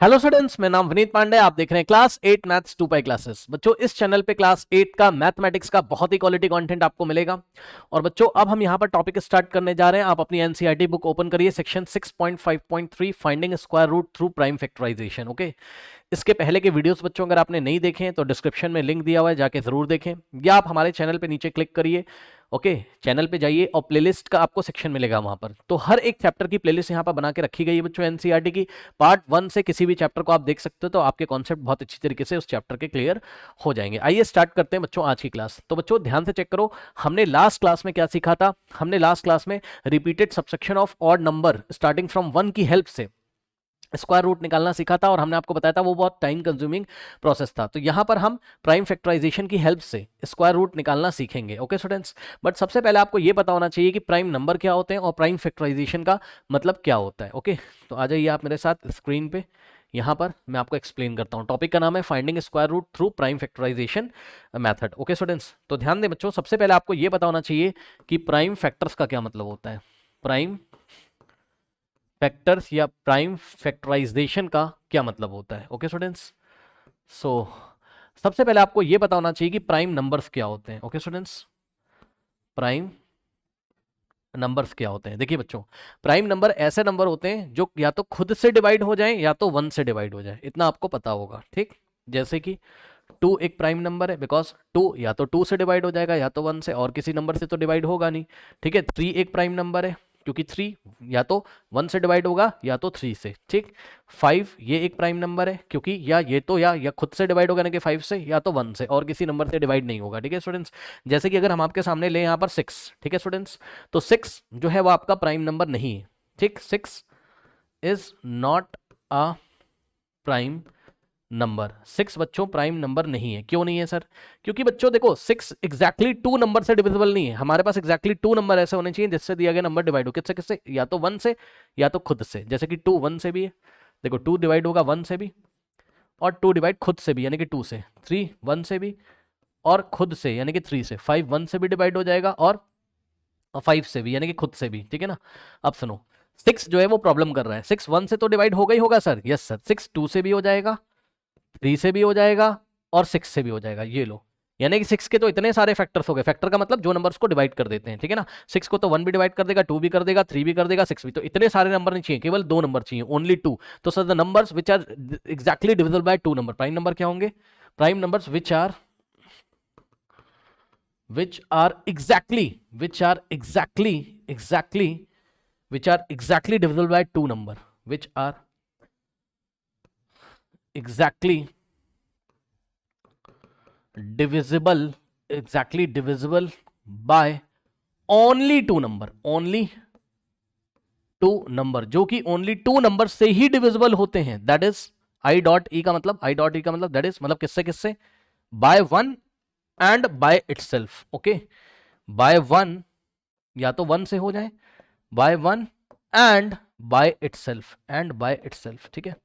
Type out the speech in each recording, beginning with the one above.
Hello students, मेरा नाम विनीत पांडे। आप देख रहे हैं क्लास 8 मैथ्स 2 पाई क्लासेस। बच्चों, इस चैनल पे क्लास 8 का मैथमेटिक्स का बहुत ही क्वालिटी कंटेंट आपको मिलेगा। और बच्चों, अब हम यहाँ पर टॉपिक स्टार्ट करने जा रहे हैं। आप अपनी एनसीईआरटी बुक ओपन करिए, section 6.5.3 finding square root through prime factorisation. Okay, इसके पहले के वीडियोस बच्चों अगर आपने नहीं देखे हैं तो डिस्क्रिप्शन में लिंक दिया हुआ है, जाके जरूर देखें, या आप हमारे चैनल पे नीचे क्लिक करिए। ओके, चैनल पे जाइए और प्लेलिस्ट का आपको सेक्शन मिलेगा वहां पर। तो हर एक चैप्टर की प्लेलिस्ट यहाँ पर बना के रखी गई है बच्चों एनसीईआरटी की। पार्ट 1 से किसी भी चैप्टर को आप देख सकते हो, तो आपके कॉन्सेप्ट बहुत अच्छी तरीके से उस चैप्टर के क्लियर हो जाएंगे। आइए स्टार्ट करते हैं बच्चों आज की क्लास। तो बच्चों ध्यान से चेक करो, हमने लास्ट क्लास में क्या सीखा था। हमने लास्ट क्लास में repeated subsection of odd number starting from 1 की हेल्प से स्क्वायर रूट निकालना सीखा था, और हमने आपको बताया था वो बहुत टाइम कंज्यूमिंग प्रोसेस था। तो यहां पर हम प्राइम फैक्टराइजेशन की हेल्प से स्क्वायर रूट निकालना सीखेंगे। ओके स्टूडेंट्स, बट सबसे पहले आपको ये पता होना चाहिए कि प्राइम नंबर क्या होते हैं और प्राइम फैक्टराइजेशन का मतलब क्या होता है। ओके, तो आ जाइए आप मेरे साथ स्क्रीन पे। यहाँ पर मैं आपको एक्सप्लेन करता हूँ। टॉपिक का नाम है finding square root through prime factorisation method. Okay students, तो ध्यान दें बच्चों, सबसे पहले आपको ये पता होना चाहिए कि प्राइम फैक्टर्स का क्या मतलब होता है। प्राइम फैक्टर्स या प्राइम फैक्टराइजेशन का क्या मतलब होता है। ओके स्टूडेंट्स, सो सबसे पहले आपको यह पता होना चाहिए कि प्राइम नंबर्स क्या होते हैं। ओके स्टूडेंट्स, प्राइम नंबर्स क्या होते हैं। देखिए बच्चों, प्राइम नंबर ऐसे नंबर होते हैं जो या तो खुद से डिवाइड हो जाए या तो 1 से डिवाइड हो जाए, इतना आपको पता होगा। ठीक, जैसे कि 2 एक प्राइम नंबर है, बिकॉज 2 या तो 2 से डिवाइड हो जाएगा या तो 1 से, और किसी नंबर से तो डिवाइड होगा नहीं। ठीक है, 3 एक प्राइम नंबर है, क्योंकि 3 या तो 1 से डिवाइड होगा या तो 3 से। ठीक, 5 ये एक प्राइम नंबर है, क्योंकि या ये तो या खुद से डिवाइड होगा ना कि 5 से, या तो 1 से, और किसी नंबर से डिवाइड नहीं होगा। ठीक है स्टूडेंट्स, जैसे कि अगर हम आपके सामने ले यहाँ पर 6। ठीक है स्टूडेंट्स, तो 6 जो है वो आपका प्राइम नंबर नहीं है। ठीक, 6 is not a prime number. 6 बच्चों प्राइम नंबर नहीं है। क्यों नहीं है सर? क्योंकि बच्चों देखो, 6 एग्जैक्टली 2 नंबर से डिविजिबल नहीं है। हमारे पास एग्जैक्टली 2 नंबर ऐसे होने चाहिए जिससे दिया गया नंबर डिवाइड हो। किससे किससे? या तो 1 से या तो खुद से। जैसे कि 2 1 से भी है, देखो 2 डिवाइड होगा 1 से भी, और 2 डिवाइड खुद से भी यानी कि 2 से। 3 1 से भी और खुद से यानी कि 3 से। 5 1 से भी डिवाइड हो जाएगा और 5 से भी यानी कि खुद से भी। ठीक है ना? अब सुनो, 6 जो है वो प्रॉब्लम कर रहा है। 6 1 से तो डिवाइड होगा ही होगा सर। यस सर, 6 2 से भी हो जाएगा, 3 से भी हो जाएगा और 6 से भी हो जाएगा। ये लो, यानी कि 6 के तो इतने सारे फैक्टर्स हो गए। फैक्टर का मतलब जो नंबर्स को डिवाइड कर देते हैं। ठीक है ना? 6 को तो 1 भी डिवाइड कर देगा, 2 भी कर देगा, 3 भी कर देगा, 6 भी। तो इतने सारे नंबर नहीं चाहिए, केवल 2 नंबर चाहिए, ओनली 2। तो sir the numbers which are exactly divisible by 2 number, prime number क्या होंगे? Prime numbers which are exactly divisible by 2 number, which are exactly divisible by only 2 number, only 2 number, जो कि only 2 number से ही divisible होते हैं। That is I dot E का मतलब, that is मतलब किससे किससे? By 1 and by itself. Okay, by 1 या तो 1 से हो जाए, बाय 1 एंड बाय इटसेल्फ। ठीक है,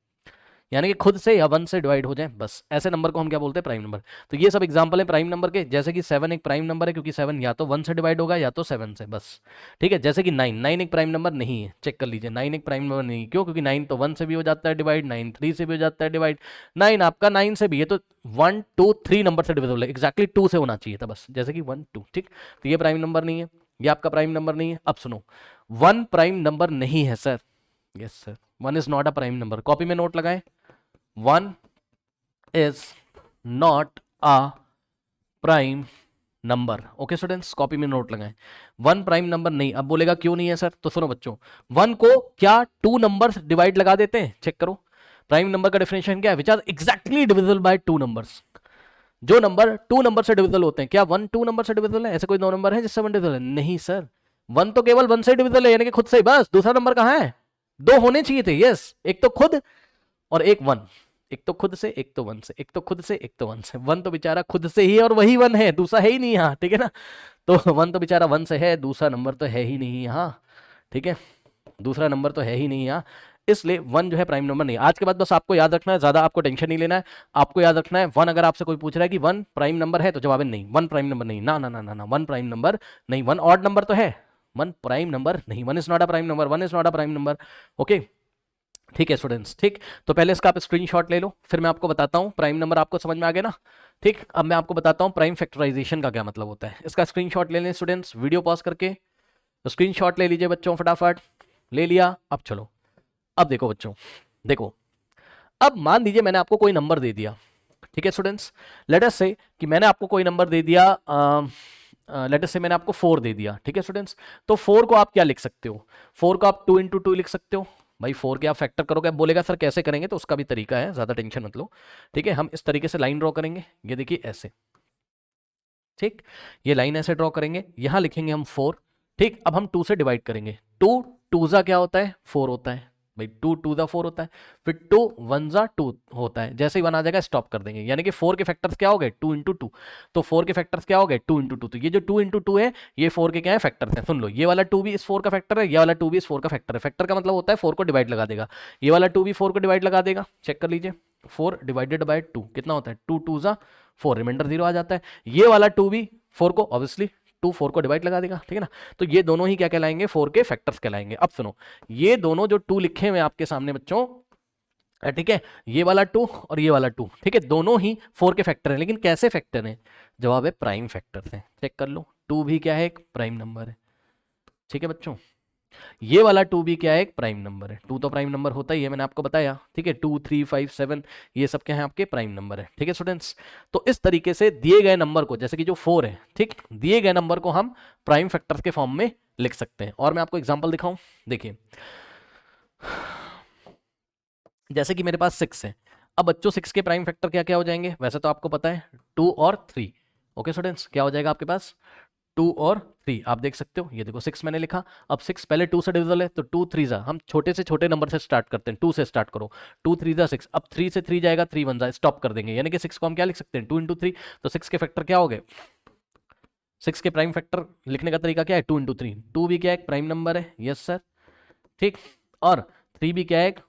यानी कि खुद से या 1 से डिवाइड हो जाए, बस ऐसे नंबर को हम क्या बोलते हैं? Prime number. तो ये सब एग्जांपल है प्राइम नंबर के। जैसे कि 7 एक प्राइम नंबर है, क्योंकि 7 या तो 1 से डिवाइड होगा या तो 7 से, बस। ठीक है, जैसे कि 9 एक प्राइम नंबर नहीं है। चेक कर लीजिए, 9 एक प्राइम नंबर नहीं। क्यों? क्योंकि 9 तो 1 से भी हो जाता है डिवाइड, 9 3 से भी हो जाता है डिवाइड, 9 आपका 9 से भी। ये तो 1 2 3 नंबर से डिविजिबल है, एग्जैक्टली 2 से होना चाहिए था, बस। जैसे कि 1 2। ठीक, तो ये प्राइम नंबर नहीं है, ये आपका प्राइम नंबर नहीं है। अब सुनो, 1 प्राइम नंबर नहीं है sir. Yes sir, 1 is not a prime number. Copy में नोट लगाएं, 1 is not a prime number. Okay students, copy में नोट लगाएं, 1 प्राइम नंबर नहीं। अब बोलेगा क्यों नहीं है सर? तो सुनो बच्चों, 1 को क्या 2 नंबर्स डिवाइड लगा देते हैं? चेक करो, प्राइम नंबर का डेफिनेशन क्या है? Which are exactly divisible by 2 numbers. जो नंबर 2 नंबर से डिविजिबल होते हैं, क्या 1 2 नंबर से डिविजिबल है? ऐसे कोई 9 नंबर है जिससे 1 डिविजिबल है? नहीं सर, 1 तो केवल 1 से डिविजिबल है, यानी कि खुद से ही, बस। दूसरा नंबर कहां है? 2 होने चाहिए थे। यस, एक तो खुद और एक 1। एक तो खुद से, एक तो 1 से, एक तो खुद से, एक तो 1 से। 1 तो बेचारा खुद से ही और वही 1 है, दूसरा है ही नहीं यहाँ। ठीक है ना? तो 1 तो बेचारा 1 से है, दूसरा नंबर तो है ही नहीं यहाँ। ठीक है, दूसरा नंबर तो है ही नहीं यहाँ, इसलिए 1 जो है प्राइम नंबर नहीं। आज के बाद बस आपको याद रखना है, ज्यादा आपको टेंशन नहीं लेना है। आपको याद रखना है 1, अगर आपसे कोई पूछ रहा है कि 1 प्राइम नंबर है, तो जवाब है नहीं, 1 प्राइम नंबर नहीं। ना ना ना ना ना, 1 प्राइम नंबर नहीं। 1 ऑड नंबर तो है, 1 प्राइम नंबर नहीं। 1 is not a prime number, 1 is not a prime number. Okay, ठीक है स्टूडेंट्स, ठीक। तो पहले इसका आप स्क्रीनशॉट ले लो, फिर मैं आपको बताता हूँ प्राइम नंबर, आपको समझ में आ गया ना। ठीक, अब मैं आपको बताता हूँ प्राइम फैक्टराइजेशन का क्या मतलब होता है। इसका स्क्रीनशॉट ले लें स्टूडेंट्स, वीडियो पॉज करके स्क्रीनशॉट ले लीजिए बच्चों, फटाफट ले लिया। अब चलो, अब देखो बच्चों, देखो अब मान लीजिए मैंने आपको कोई नंबर दे दिया, ठीक है स्टूडेंट्स। लेट अस से कि मैंने आपको कोई नंबर दे दिया, लेट अस से मैंने आपको 4 दे दिया, ठीक है स्टूडेंट्स। तो 4 को आप क्या लिख सकते हो, 4 को आप 2 इंटू 2 लिख सकते हो। भाई 4 के आप फैक्टर करोगे, अब बोलेगा सर कैसे करेंगे, तो उसका भी तरीका है, ज्यादा टेंशन मत लो। ठीक है, हम इस तरीके से लाइन ड्रॉ करेंगे, ये देखिए ऐसे, ठीक, ये लाइन ऐसे ड्रॉ करेंगे, यहां लिखेंगे हम 4। ठीक, अब हम 2 से डिवाइड करेंगे, 2 2 जा क्या होता है 4 होता है भाई, 2 2 जा 4 होता है, फिर 2 1 जा 2 होता है। जैसे ही 1 आ जाएगा स्टॉप कर देंगे, यानी कि 4 के फैक्टर्स क्या हो गए 2 इंटू 2। तो 4 के फैक्टर्स क्या हो गए 2 इंटू 2। तो ये जो 2 इंटू 2 है ये 4 के क्या है फैक्टर्स है। सुन लो, ये वाला 2 भी इस 4 का फैक्टर है, ये वाला 2 भी इस 4 का फैक्टर है। फैक्टर का मतलब होता है 4 को डिवाइड लगा देगा, ये वाला 2 भी 4 को डिवाइड लगा देगा। चेक कर लीजिए, 4 डिवाइडेड बाय 2 कितना होता है 2 2 जा 4, रिमाइंडर 0 आ जाता है। ये वाला 2 भी 4 को ऑब्वियसली 2 4 को डिवाइड लगा देगा, ठीक है ना। तो ये दोनों ही क्या कहलाएंगे 4 के फैक्टर्स कहलाएंगे। अब सुनो, ये दोनों जो 2 लिखे हुए आपके सामने बच्चों, ठीक है, ये वाला 2 और ये वाला 2, ठीक है, दोनों ही 4 के फैक्टर हैं। लेकिन कैसे फैक्टर हैं, जवाब है प्राइम फैक्टर हैं। चेक कर लो, 2 भी क्या है एक प्राइम नंबर है, ठीक है बच्चों। ये वाला 2 भी क्या है एक प्राइम नंबर है, 2 तो प्राइम नंबर होता ही है, मैंने आपको बताया, ठीक है। 2 3 5 7 ये सब क्या है आपके प्राइम नंबर है, ठीक है स्टूडेंट्स। तो इस तरीके से दिए गए नंबर को, जैसे कि जो 4 है, ठीक, दिए गए नंबर को हम प्राइम फैक्टर्स के फॉर्म में लिख सकते हैं। और मैं आपको एग्जांपल दिखाऊं, देखिए जैसे कि मेरे पास 6 है। अब बच्चों 6 के प्राइम फैक्टर क्या क्या हो जाएंगे, वैसे तो आपको पता है 2 और 3। ओके स्टूडेंट्स, क्या हो जाएगा आपके पास 2 और 3, आप देख सकते हो, ये देखो 6 मैंने लिखा। अब 6 पहले 2 से डिविजिबल है, तो 2 3 जा, हम छोटे से छोटे नंबर से स्टार्ट करते हैं, 2 से स्टार्ट करो, 2 3 जा 6। अब 3 से 3 जाएगा, 3 1 जा, स्टॉप कर देंगे, यानी कि 6 को हम क्या लिख सकते हैं 2 इंटू 3। तो 6 के फैक्टर क्या हो गए, 6 के प्राइम फैक्टर लिखने का तरीका क्या है 2 इंटू 3। 2 भी क्या है एक प्राइम नंबर है, यस सर, ठीक। और 3 भी क्या है एक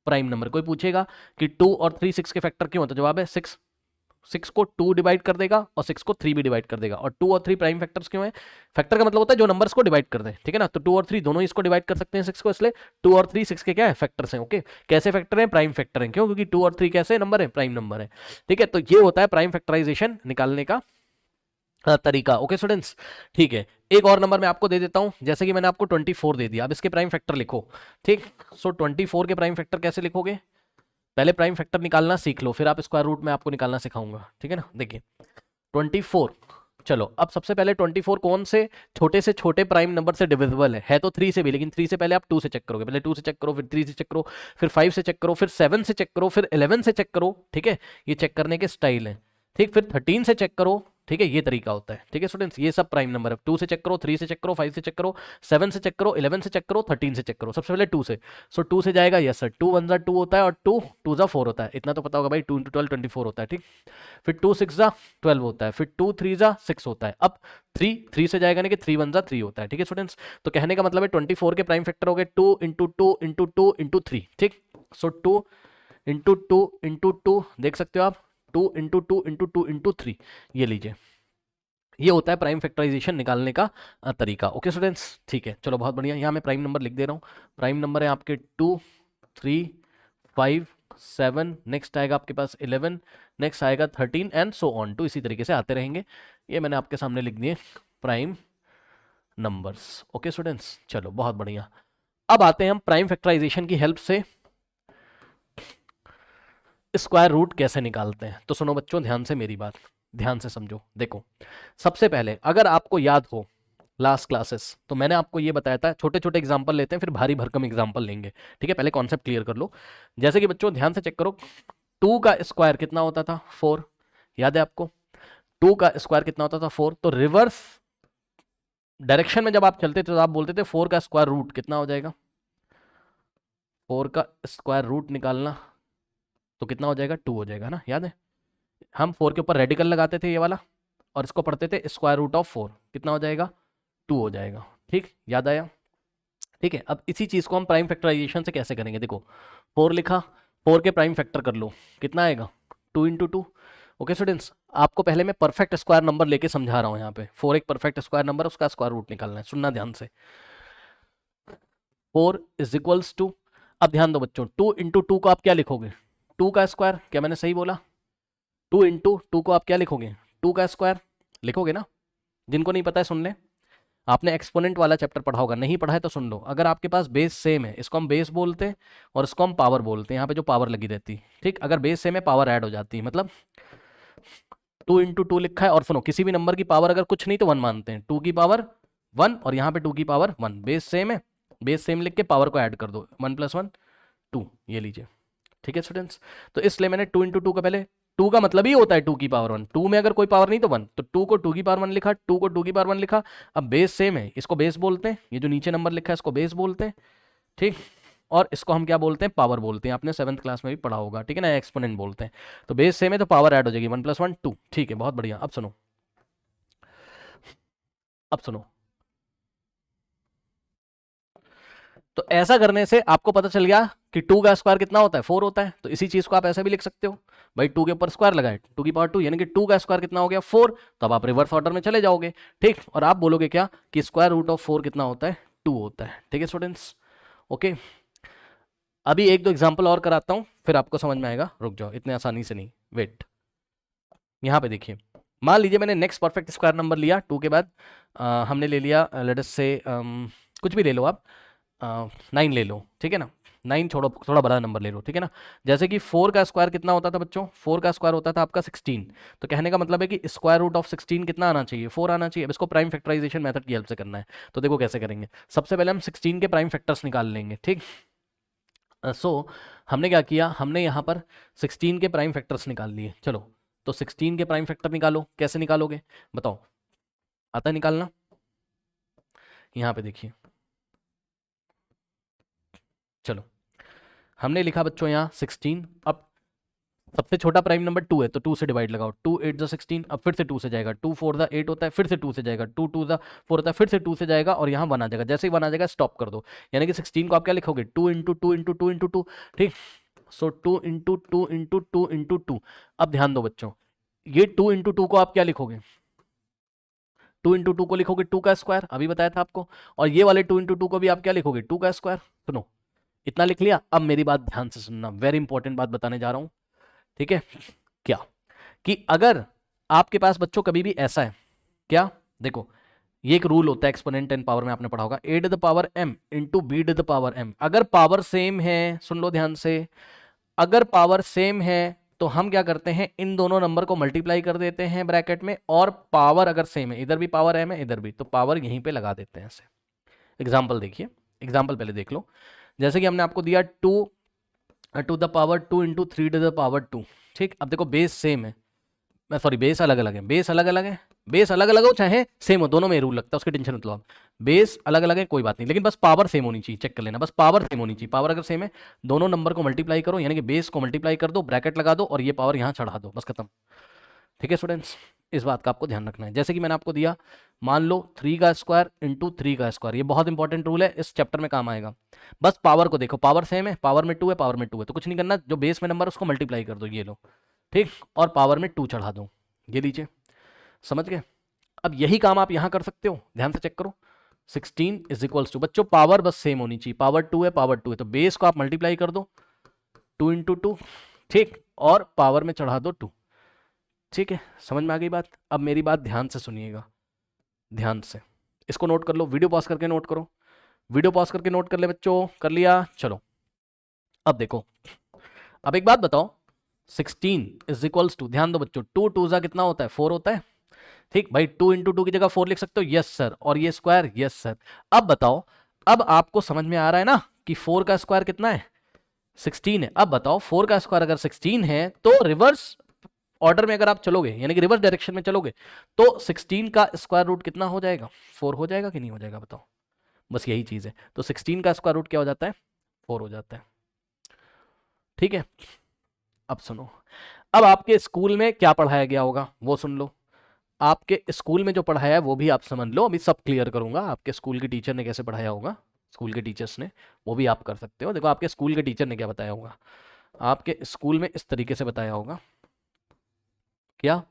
प्राइम नंबर। कोई पूछेगा कि 2 और 3 6 के फैक्टर क्यों, तो जवाब है 6 6 को 2 डिवाइड कर देगा और 6 को 3 भी डिवाइड कर देगा। और 2 और 3 प्राइम फैक्टर्स क्यों है, फैक्टर का मतलब होता है जो नंबर्स को डिवाइड कर दे, ठीक है ना। तो 2 और 3 दोनों इसको डिवाइड कर सकते हैं 6 को, इसलिए 2 और 3 6 के क्या है फैक्टर्स हैं। ओके, कैसे फैक्टर हैं प्राइम फैक्टर हैं, क्यों, क्योंकि 2 और 3 कैसे नंबर है प्राइम नंबर है, ठीक है। तो ये होता है प्राइम फैक्टराइजेशन निकालने का तरीका। ओके स्टूडेंट्स, ठीक है। एक और नंबर मैं आपको दे देता हूं, जैसे कि मैंने आपको 24 दे दिया, अब इसके प्राइम फैक्टर लिखो, ठीक। सो 24 के प्राइम फैक्टर कैसे लिखोगे, पहले प्राइम फैक्टर निकालना सीख लो, फिर आप स्क्वायर रूट में आपको निकालना सिखाऊंगा, ठीक है ना। देखिए 24, चलो अब सबसे पहले 24 कौन से छोटे से छोटे प्राइम नंबर से डिविजिबल है तो 3 से भी, लेकिन 3 से पहले आप 2 से चेक करोगे, पहले 2 से चेक करो, फिर 3 से चेक करो, फिर 5 से चेक करो, फिर 7 से चेक करो, फिर 11 से चेक करो, ठीक है, ये चेक करने के स्टाइल है, ठीक। फिर 13 से चेक करो, ठीक है, ये तरीका होता है, ठीक है स्टूडेंट्स। ये सब प्राइम नंबर है, 2 से चेक करो, 3 से चेक करो, 5 से चेक करो, 7 से चेक करो, 11 से चेक करो, 13 से चेक करो। सबसे पहले 2 से, सो 2 से जाएगा, यस सर, 2 1 जा 2 होता है और 2 2 जा 4 होता है, इतना तो पता होगा भाई, 2 इंटू 12 24 होता है, ठीक। फिर 2 6 जा 12 होता है, फिर 2 3 जा 6 होता है। अब 3 3 से जाएगा नहीं कि 3 1 जा 3 होता है, ठीक है स्टूडेंट्स। तो कहने का मतलब है 24 के प्राइम फैक्टर हो गए 2 इंटू 2 इंटू 2 इंटू 3, ठीक। सो 2 इंटू 2 इंटू 2 देख सकते हो आप, 2 इंटू 2 इंटू 2 इंटू 3, ये लीजिए, ये होता है प्राइम फैक्टराइजेशन निकालने का तरीका। ओके स्टूडेंट्स, ठीक है, चलो बहुत बढ़िया। यहाँ मैं प्राइम नंबर लिख दे रहा हूँ, प्राइम नंबर है आपके 2 3 5 7, नेक्स्ट आएगा आपके पास 11, नेक्स्ट आएगा 13 एंड सो ऑन टू, इसी तरीके से आते रहेंगे। ये मैंने आपके सामने लिख दिए प्राइम नंबर्स। ओके स्टूडेंट्स, चलो बहुत बढ़िया। अब आते हैं हम प्राइम फैक्टराइजेशन की हेल्प से स्क्वायर रूट कैसे निकालते हैं। तो सुनो बच्चों, ध्यान से मेरी बात ध्यान से समझो। देखो सबसे पहले अगर आपको याद हो लास्ट क्लासेस, तो मैंने आपको ये बताया था, छोटे छोटे एग्जांपल लेते हैं फिर भारी भरकम एग्जांपल लेंगे, ठीक है। पहले कॉन्सेप्ट क्लियर कर लो। जैसे कि बच्चों ध्यान से चेक करो, 2 का स्क्वायर कितना होता था 4, याद है आपको, 2 का स्क्वायर कितना होता था 4। तो रिवर्स डायरेक्शन में जब आप चलते थे तो आप बोलते थे 4 का स्क्वायर रूट कितना हो जाएगा, 4 का स्क्वायर रूट निकालना तो कितना हो जाएगा 2 हो जाएगा ना, याद है। हम 4 के ऊपर रेडिकल लगाते थे ये वाला, और इसको पढ़ते थे स्क्वायर रूट ऑफ 4, कितना हो जाएगा 2 हो जाएगा, ठीक, याद आया, ठीक है। अब इसी चीज को हम प्राइम फैक्टराइजेशन से कैसे करेंगे, देखो 4 लिखा, 4 के प्राइम फैक्टर कर लो, कितना आएगा 2 इंटू 2। ओके स्टूडेंट्स, आपको पहले मैं परफेक्ट स्क्वायर नंबर लेके समझा रहा हूँ यहाँ पे, 4 एक परफेक्ट स्क्वायर नंबर, उसका स्क्वायर रूट निकालना है, सुनना ध्यान से। 4 इज इक्वल्स टू, अब ध्यान दो बच्चों, 2 इंटू टू को आप क्या लिखोगे? 2 का स्क्वायर, क्या मैंने सही बोला? 2 इंटू टू को आप क्या लिखोगे? 2 का स्क्वायर लिखोगे ना? जिनको नहीं पता है सुन ले, आपने एक्सपोनेंट वाला चैप्टर पढ़ा होगा, नहीं पढ़ा है तो सुन लो। अगर आपके पास बेस सेम है, इसको हम बेस बोलते हैं और इसको हम पावर बोलते हैं, यहाँ पे जो पावर लगी रहती है, ठीक। अगर बेस सेम है पावर ऐड हो जाती है, मतलब 2 इंटू टू लिखा है, और सुनो किसी भी नंबर की पावर अगर कुछ नहीं तो 1 मानते हैं, 2 की पावर 1 और यहाँ पे 2 की पावर 1, बेस सेम है, बेस सेम लिख के पावर को ऐड कर दो, 1 + 1 2, ये लीजिए, ठीक है स्टूडेंट्स। तो इसलिए मैंने 2 इंटू टू का, पहले 2 का मतलब ही होता है 2 की पावर 1, 2 में अगर कोई पावर नहीं तो 1, तो 2 को 2 की पावर 1 लिखा, 2 को 2 की पावर 1 लिखा। अब बेस सेम है, इसको बेस बोलते हैं, ये जो नीचे नंबर लिखा है इसको बेस बोलते हैं, ठीक। और इसको हम क्या बोलते हैं? पावर बोलते हैं, आपने 7th क्लास में भी पढ़ा होगा, ठीक है ना, एक्सपोनेंट बोलते हैं। तो बेस सेम है तो पावर ऐड हो जाएगी, 1 + 1 2, ठीक है, बहुत बढ़िया। अब सुनो, अब सुनो, तो ऐसा करने से आपको पता चल गया कि 2 का स्क्वायर कितना होता है? 4 होता है। तो इसी चीज को आप ऐसे भी लिख सकते हो भाई, 2 के ऊपर स्क्वायर लगाए, 2 की पावर 2, यानी कि 2 का स्क्वायर कितना हो गया? 4। तो अब आप रिवर्स ऑर्डर में चले जाओगे, ठीक। और आप बोलोगे क्या कि स्क्वायर रूट ऑफ 4 कितना होता है? 2 होता है, ठीक है स्टूडेंट्स, ओके। अभी एक दो एग्जाम्पल और कराता हूं, फिर आपको समझ में आएगा। रुक जाओ, इतने आसानी से नहीं, वेट। यहाँ पे देखिए, मान लीजिए मैंने नेक्स्ट परफेक्ट स्क्वायर नंबर लिया, 2 के बाद हमने ले लिया, लेट अस से कुछ भी ले लो आप, 9 ले लो, ठीक है ना। 9 छोड़ो, थोड़ा बड़ा नंबर ले लो, ठीक है ना। जैसे कि 4 का स्क्वायर कितना होता था बच्चों? 4 का स्क्वायर होता था आपका 16। तो कहने का मतलब है कि स्क्वायर रूट ऑफ 16 कितना आना चाहिए? 4 आना चाहिए। अब इसको प्राइम फैक्टराइजेशन मेथड की हेल्प से करना है, तो देखो कैसे करेंगे। सबसे पहले हम 16 के प्राइम फैक्टर्स निकाल लेंगे, ठीक। सो हमने क्या किया, हमने यहाँ पर 16 के प्राइम फैक्टर्स निकाल लिए। चलो, तो 16 के प्राइम फैक्टर निकालो। कैसे निकालोगे बताओ? आता है निकालना? यहाँ पे देखिए, चलो हमने लिखा बच्चों यहाँ 16। अब सबसे छोटा प्राइम नंबर 2 है, तो 2 से डिवाइड लगाओ, 2 8 ज़ा 16। अब फिर से 2 से जाएगा, 2 4 ज़ा 8 होता है, फिर से 2 से जाएगा, 2 2 ज़ा 4 होता है, फिर से 2 से जाएगा, और यहाँ 1 आ जाएगा। जैसे ही 1 आ जाएगा स्टॉप कर दो, यानी कि 16 को आप क्या लिखोगे? 2 इंटू 2 इंटू 2 इंटू 2, ठीक। सो 2 इंटू 2 इंटू 2 इंटू 2। अब ध्यान दो बच्चों, ये 2 इंटू 2 को आप क्या लिखोगे? 2 इंटू 2 को लिखोगे 2 का स्क्वायर, अभी बताया था आपको। और ये वाले 2 इंटू 2 को भी आप क्या लिखोगे? 2 का स्क्वायर। सुनो, इतना लिख लिया। अब मेरी बात ध्यान से सुनना, वेरी इंपॉर्टेंट बात बताने जा रहा हूं, ठीक है। क्या कि अगर आपके पास बच्चों कभी भी ऐसा है, क्या देखो, ये एक रूल होता है एक्सपोनेंट एंड पावर में, आपने पढ़ा होगा, a to the power m into b to the power m। अगर पावर सेम है, सुन लो ध्यान से, अगर पावर सेम है तो हम क्या करते हैं, इन दोनों नंबर को मल्टीप्लाई कर देते हैं ब्रैकेट में, और पावर अगर सेम है, इधर भी पावर m है इधर भी, तो पावर यहीं पे लगा देते हैं ऐसे। एग्जाम्पल देखिए, एग्जाम्पल पहले देख लो। जैसे कि हमने आपको दिया 2 to the power 2 into 3 to the power 2, ठीक। अब देखो बेस सेम है, सॉरी बेस अलग अलग है, बेस अलग अलग है, बेस अलग अलग हो चाहे सेम हो, दोनों में रूल लगता है, उसकी टेंशन मत लो आप। बेस अलग अलग है कोई बात नहीं, लेकिन बस पावर सेम होनी चाहिए, चेक कर लेना, बस पावर सेम होनी चाहिए। पावर अगर सेम है, दोनों नंबर को मल्टीप्लाई करो, यानी कि बेस को मल्टीप्लाई कर दो, ब्रैकेट लगा दो, और ये पावर यहाँ चढ़ा दो, बस खत्म, ठीक है स्टूडेंट्स। इस बात का आपको ध्यान रखना है। जैसे कि मैंने आपको दिया, मान लो 3 का स्क्वायर इंटू 3 का स्क्वायर, ये बहुत इंपॉर्टेंट रूल है, इस चैप्टर में काम आएगा। बस पावर को देखो, पावर सेम है, पावर में 2 है, पावर में 2 है, तो कुछ नहीं करना, जो बेस में नंबर उसको मल्टीप्लाई कर दो, ये लो, ठीक, और पावर में 2 चढ़ा दो, ये लीजिए, समझ गए। अब यही काम आप यहां कर सकते हो, ध्यान से चेक करो। 16 इज इक्वल्स टू, बच्चों पावर बस सेम होनी चाहिए, पावर 2 है, पावर 2 है, तो बेस को आप मल्टीप्लाई कर दो 2 इंटू 2, ठीक, और पावर में चढ़ा दो 2, ठीक है। समझ में आ गई बात? अब मेरी बात ध्यान से सुनिएगा, ध्यान से इसको नोट कर लो, वीडियो पॉज करके नोट करो, वीडियो पॉज करके नोट कर ले बच्चों, कर लिया? चलो अब देखो, अब एक बात बताओ, 16 इज इक्वल्स टू, ध्यान दो बच्चों, 2 2 ज़ा कितना होता है? 4 होता है, ठीक भाई। 2 इंटू 2 की जगह 4 लिख सकते हो, यस सर, और ये स्क्वायर, यस सर। अब बताओ, अब आपको समझ में आ रहा है ना कि 4 का स्क्वायर कितना है? 16 है। अब बताओ 4 का स्क्वायर अगर 16 है, तो रिवर्स ऑर्डर में अगर आप चलोगे, यानी कि रिवर्स डायरेक्शन में चलोगे, तो 16 का स्क्वायर रूट कितना हो जाएगा? 4 हो जाएगा कि नहीं हो जाएगा बताओ? बस यही चीज है। तो 16 का स्क्वायर रूट क्या हो जाता है? 4 हो जाता है, ठीक है। अब सुनो, अब आपके स्कूल में क्या पढ़ाया गया होगा वो सुन लो। आपके स्कूल में जो पढ़ाया है वो भी आप समझ लो, अभी सब क्लियर करूंगा, आपके स्कूल के टीचर ने कैसे पढ़ाया होगा, स्कूल के टीचर्स ने, वो भी आप कर सकते हो। देखो आपके स्कूल के टीचर ने क्या बताया होगा, आपके स्कूल में इस तरीके से बताया होगा, क्या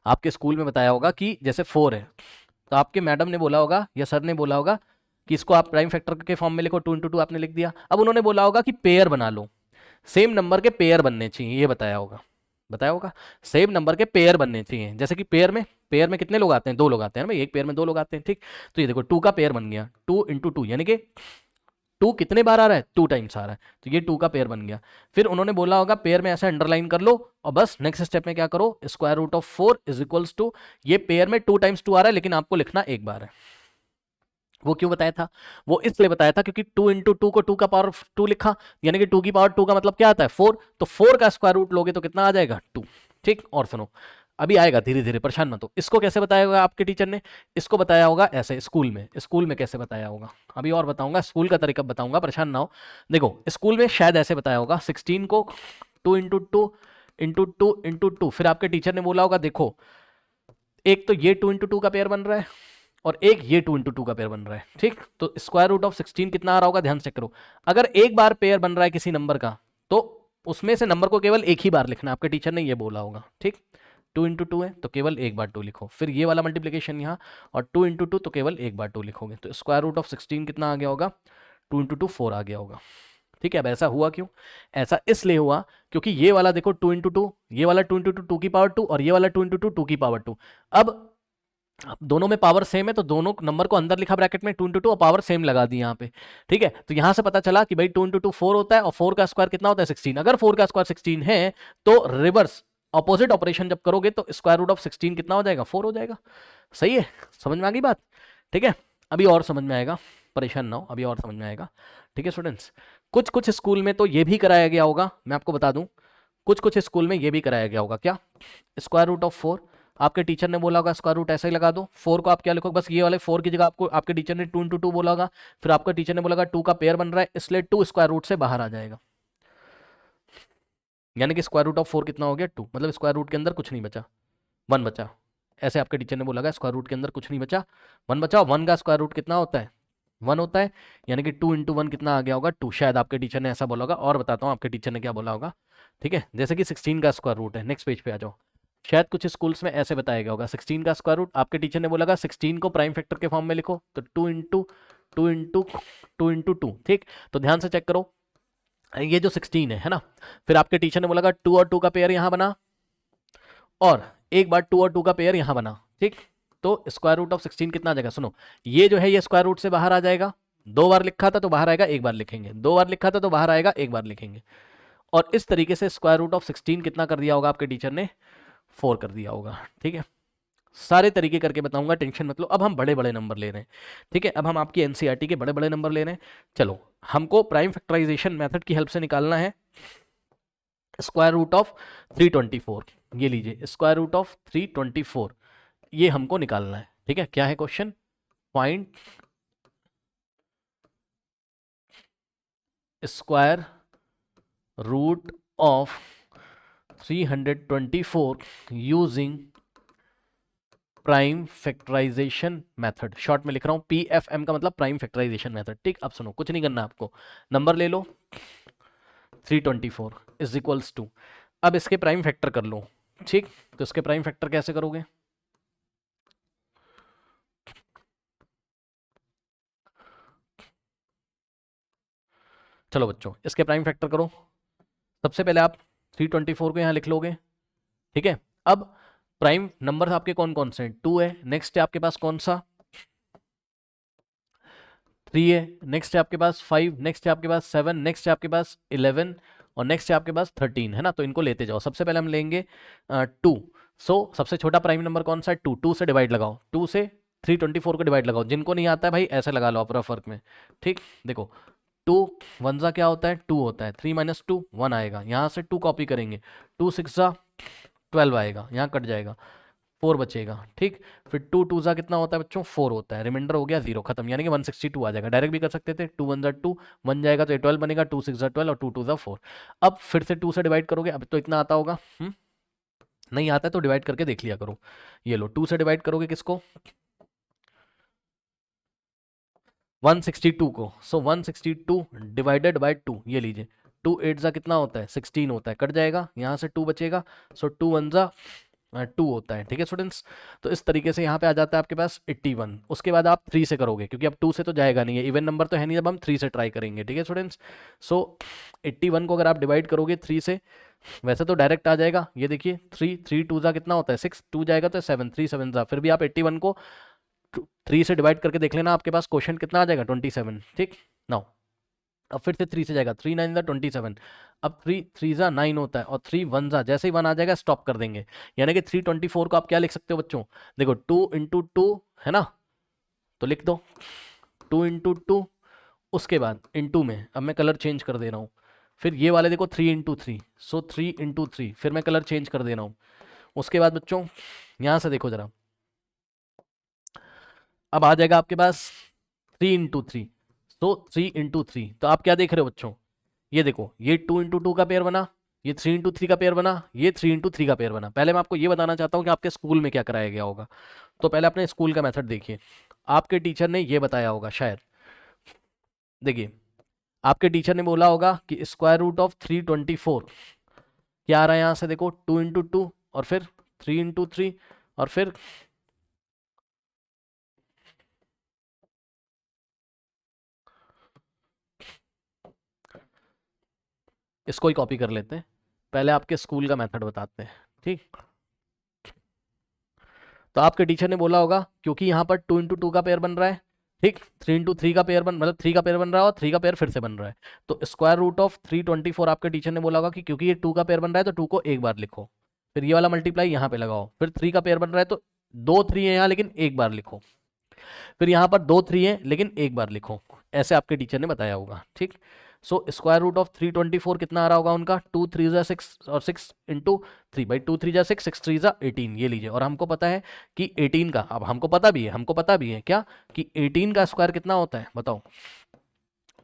आपके स्कूल में बताया होगा कि जैसे 4 है, तो आपके मैडम ने बोला होगा या सर ने बोला होगा कि इसको आप प्राइम फैक्टर के फॉर्म में लिखो, 2 इंटू 2 आपने लिख दिया। अब उन्होंने बोला होगा कि पेयर बना लो, सेम नंबर के पेयर बनने चाहिए, ये बताया होगा सेम नंबर के पेयर बनने चाहिए। जैसे कि पेयर में कितने लोग आते हैं, 2 लोग आते हैं ना भाई, एक पेयर में 2 लोग आते हैं, ठीक। तो ये देखो 2 का पेयर बन गया, 2 इंटू 2 यानी कि 2 कितने बार आ रहा है, 2 टाइम्स आ रहा है, तो ये 2 का पेयर बन गया। फिर उन्होंने बोला होगा पेयर में ऐसे अंडरलाइन कर लो और बस नेक्स्ट स्टेप में क्या करो, square root of 4 is equals to, ये पेयर में 2 टाइम्स 2 आ रहा है लेकिन आपको लिखना एक बार है। वो क्यों बताया था, वो इसलिए बताया था क्योंकि 2 इंटू 2 को 2 का पावर 2 लिखा, यानी कि 2 की पावर 2 का मतलब क्या आता है 4, तो 4 का स्क्वायर रूट लोगे तो कितना आ जाएगा 2, ठीक। और सुनो अभी आएगा धीरे धीरे, परेशान मत हो। इसको कैसे बताया होगा आपके टीचर ने, इसको बताया होगा ऐसे, स्कूल में कैसे बताया होगा अभी और बताऊंगा, स्कूल का तरीका बताऊंगा, परेशान ना हो। देखो स्कूल में शायद ऐसे बताया होगा, 16 को 2 इंटू 2 इंटू 2 इंटू 2, फिर आपके टीचर ने बोला होगा देखो एक तो ये 2 इंटू 2 का पेयर बन रहा है और एक ये 2 इंटू 2 का पेयर बन रहा है, ठीक। तो स्क्वायर रूट ऑफ 16 कितना आ रहा होगा, ध्यान से चेक करो। अगर एक बार पेयर बन रहा है किसी नंबर का तो उसमें से नंबर को केवल एक ही बार लिखना, आपके टीचर ने ये बोला होगा, ठीक। 2 इंटू 2 है तो केवल एक बार 2 लिखो, फिर ये वाला मल्टीप्लीकेशन यहाँ, और 2 इंटू 2 तो केवल एक बार 2 लिखोगे, तो स्क्वायर रूट ऑफ 16 कितना आ गया होगा, 2 इंटू 2 4 आ गया होगा, ठीक है। अब ऐसा हुआ क्यों, ऐसा इसलिए हुआ क्योंकि ये वाला देखो 2 इंटू 2, ये वाला 2 इंटू 2 2 की पावर 2 और ये वाला 2 इंटू 2 2 की पावर 2। अब दोनों में पावर सेम है तो दोनों नंबर को अंदर लिखा ब्रैकेट में 2 इंटू 2 और पावर सेम लगा दी यहाँ पे, ठीक है। तो यहां से पता चला कि भाई 2 इंटू 2 4 होता है और 4 का स्क्वायर कितना होता है 16। अगर 4 का स्क्वायर 16 है तो रिवर्स ऑपोजिट ऑपरेशन जब करोगे तो स्क्वायर रूट ऑफ 16 कितना हो जाएगा 4 हो जाएगा। सही है, समझ में आ गई बात, ठीक है। अभी और समझ में आएगा, परेशान ना हो, अभी और समझ में आएगा, ठीक है स्टूडेंट्स। कुछ कुछ स्कूल में तो ये भी कराया गया होगा, मैं आपको बता दूं, कुछ कुछ स्कूल में ये भी कराया गया होगा, क्या, स्क्वायर रूट ऑफ 4, आपके टीचर ने बोला होगा स्क्वायर रूट ऐसे ही लगा दो, 4 को आप क्या लिखोगे, बस ये वाले 4 की जगह आपको आपके टीचर ने 2 इंटू 2 बोला होगा, फिर आपका टीचर ने बोला होगा 2 का पेयर बन रहा है इसलिए 2 स्क्वायर रूट से बाहर आ जाएगा, यानी कि स्क्वायर रूट ऑफ 4 कितना हो गया 2, मतलब स्क्वायर रूट के अंदर कुछ नहीं बचा, 1 बचा। ऐसे आपके टीचर ने बोला होगा स्क्वायर रूट के अंदर कुछ नहीं बचा, 1 बचा, 1 का स्क्वायर रूट कितना होता है 1 होता है, यानी कि 2 इंटू 1 कितना आ गया होगा 2, शायद आपके टीचर ने ऐसा बोला होगा। और बताता हूँ आपके टीचर ने क्या बोला होगा, ठीक है। जैसे कि 16 का स्क्वायर रूट है, नेक्स्ट पेज पे आ जाओ, शायद कुछ स्कूल्स में ऐसे बताया गया होगा 16 का स्क्वायर रूट, आपके टीचर ने बोला 16 को प्राइम फैक्टर के फॉर्म में लिखो, तो 2 इंटू 2 इंटू 2 इंटू 2, ठीक। तो ध्यान से चेक करो, ये जो 16 है ना, फिर आपके टीचर ने बोला 2 और 2 का पेयर यहां बना और एक बार 2 और 2 का पेयर यहां बना, ठीक। तो स्क्वायर रूट ऑफ 16 कितना आ जाएगा, सुनो ये जो है ये स्क्वायर रूट से बाहर आ जाएगा, 2 बार लिखा था तो बाहर आएगा एक बार लिखेंगे, 2 बार लिखा था तो बाहर आएगा एक बार लिखेंगे, और इस तरीके से स्क्वायर रूट ऑफ 16 कितना कर दिया होगा आपके टीचर ने 4 कर दिया होगा, ठीक है। सारे तरीके करके बताऊंगा, टेंशन मत लो। अब हम बड़े बड़े नंबर ले रहे हैं, ठीक है, अब हम आपकी एनसीईआरटी के बड़े बड़े नंबर ले रहे हैं। चलो हमको प्राइम फैक्टराइजेशन मेथड की हेल्प से निकालना है स्क्वायर रूट ऑफ 324, ये लीजिए स्क्वायर रूट ऑफ 324, ये हमको निकालना है, ठीक है। क्या है question, find square root of 324 using prime factorisation method, short में लिख रहा हूं PFM का मतलब प्राइम फैक्टराइजेशन मेथड, ठीक। अब सुनो कुछ नहीं करना आपको, नंबर ले लो 324 इज इक्वल्स टू, अब इसके प्राइम फैक्टर कर लो, ठीक। तो इसके प्राइम फैक्टर कैसे करोगे, चलो बच्चों इसके प्राइम फैक्टर करो। सबसे पहले आप 324 को यहां लिख लोगे, ठीक है। अब प्राइम नंबर आपके कौन कौन से हैं, 2 है, नेक्स्ट है आपके पास कौन सा 3 है, नेक्स्ट है आपके पास 5, नेक्स्ट है आपके पास 7, नेक्स्ट है आपके पास 11 और नेक्स्ट है आपके पास 13, है ना। तो इनको लेते जाओ, सबसे पहले हम लेंगे 2, सो सबसे छोटा प्राइम नंबर कौन सा है 2, 2 से डिवाइड लगाओ, 2 से 324 को डिवाइड लगाओ, जिनको नहीं आता है भाई ऐसे लगा लो अपना फर्क में, ठीक। देखो 2 1 ज़ा क्या होता है 2 होता है, 3 माइनस 2 1 आएगा, यहाँ से 2 कॉपी करेंगे, 2 6 ज़ा 12 आएगा, यहाँ कट जाएगा 4 बचेगा, ठीक। फिर 2 2 ज़ा कितना होता है बच्चों 4 होता है, रिमाइंडर हो गया 0 खत्म, यानी कि 162 आ जाएगा। डायरेक्ट भी कर सकते थे, 2 1 ज़ा 2 1 जाएगा तो ये 12 बनेगा, 2 6 ज़ा 12 और 2 2 ज़ा 4। अब फिर से 2 से डिवाइड करोगे, अब तो इतना आता होगा, नहीं आता है तो डिवाइड करके देख लिया करो। ये लो 2 से डिवाइड करोगे किसको 162 को, सो 162 डिवाइडेड बाय 2, ये लीजिए 2 8 ज़ा कितना होता है 16 होता है, कट जाएगा, यहाँ से 2 बचेगा, सो 2 1 ज़ा 2 होता है, ठीक है स्टूडेंट्स। तो इस तरीके से यहाँ पे आ जाता है आपके पास 81। उसके बाद आप 3 से करोगे, क्योंकि अब 2 से तो जाएगा नहीं है, इवन नंबर तो है नहीं, जब हम 3 से ट्राई करेंगे, ठीक है स्टूडेंट्स। सो 81 को अगर आप डिवाइड करोगे 3 से, वैसे तो डायरेक्ट आ जाएगा, ये देखिए 3 3 2 जा कितना होता है 6, 2 जाएगा तो 7, 3 7 जा, फिर भी आप 81 को 3 से डिवाइड करके देख लेना, आपके पास क्वेश्चन कितना आ जाएगा 27, ठीक। नाउ अब फिर से 3 से जाएगा, 3 9 जा 27, अब 3 3 जा 9 होता है, और 3 1 जा, जैसे ही 1 आ जाएगा स्टॉप कर देंगे, यानी कि 324 को आप क्या लिख सकते हो बच्चों, देखो 2 इंटू 2 है ना, तो लिख दो 2 इंटू 2, उसके बाद इंटू में अब मैं कलर चेंज कर दे रहा हूँ, फिर ये वाले देखो 3 इंटू 3, सो 3 इंटू 3, फिर मैं कलर चेंज कर दे रहा हूँ। उसके बाद बच्चों यहाँ से देखो जरा, अब आ जाएगा आपके पास 3 इंटू 3, तो 3 इंटू 3, तो आप क्या देख रहे हो बच्चों, ये देखो ये 2 इंटू 2 का पेयर बना, ये 3 इंटू 3 का पेयर बना, ये 3 इंटू 3 का पेयर बना। पहले मैं आपको ये बताना चाहता हूँ कि आपके स्कूल में क्या कराया गया होगा। तो पहले अपने स्कूल का मेथड देखिए, आपके टीचर ने ये बताया होगा शायद, देखिए आपके टीचर ने बोला होगा कि स्क्वायर रूट ऑफ 324 क्या आ रहा है, यहाँ से देखो 2 इंटू 2 और फिर 3 इंटू 3 और फिर इसको ही कॉपी कर लेते हैं, पहले आपके स्कूल का मेथड बताते हैं, ठीक। तो आपके टीचर ने बोला होगा क्योंकि यहाँ पर 2 इंटू 2 का पेयर बन रहा है, ठीक, 3 इंटू 3 का पेयर मतलब 3 का पेयर बन रहा है और 3 का पेयर फिर से बन रहा है, तो स्क्वायर रूट ऑफ 324 आपके टीचर ने बोला होगा कि क्योंकि ये 2 का पेयर बन रहा है तो 2 को एक बार लिखो, फिर ये वाला मल्टीप्लाई यहाँ पे लगाओ, फिर 3 का पेयर बन रहा है तो 2 3 है यहाँ लेकिन एक बार लिखो, फिर यहाँ पर 2 3 है लेकिन एक बार लिखो, ऐसे आपके टीचर ने बताया होगा, ठीक। सो स्क्वायर रूट ऑफ 324 कितना आ रहा होगा उनका, 2 3 जा 6 और 6 इंटू 3 भाई 2 3 जा 6, 6 3 जा 18, ये लीजिए। और हमको पता है कि 18 का, अब हमको पता भी है क्या कि 18 का स्क्वायर कितना होता है बताओ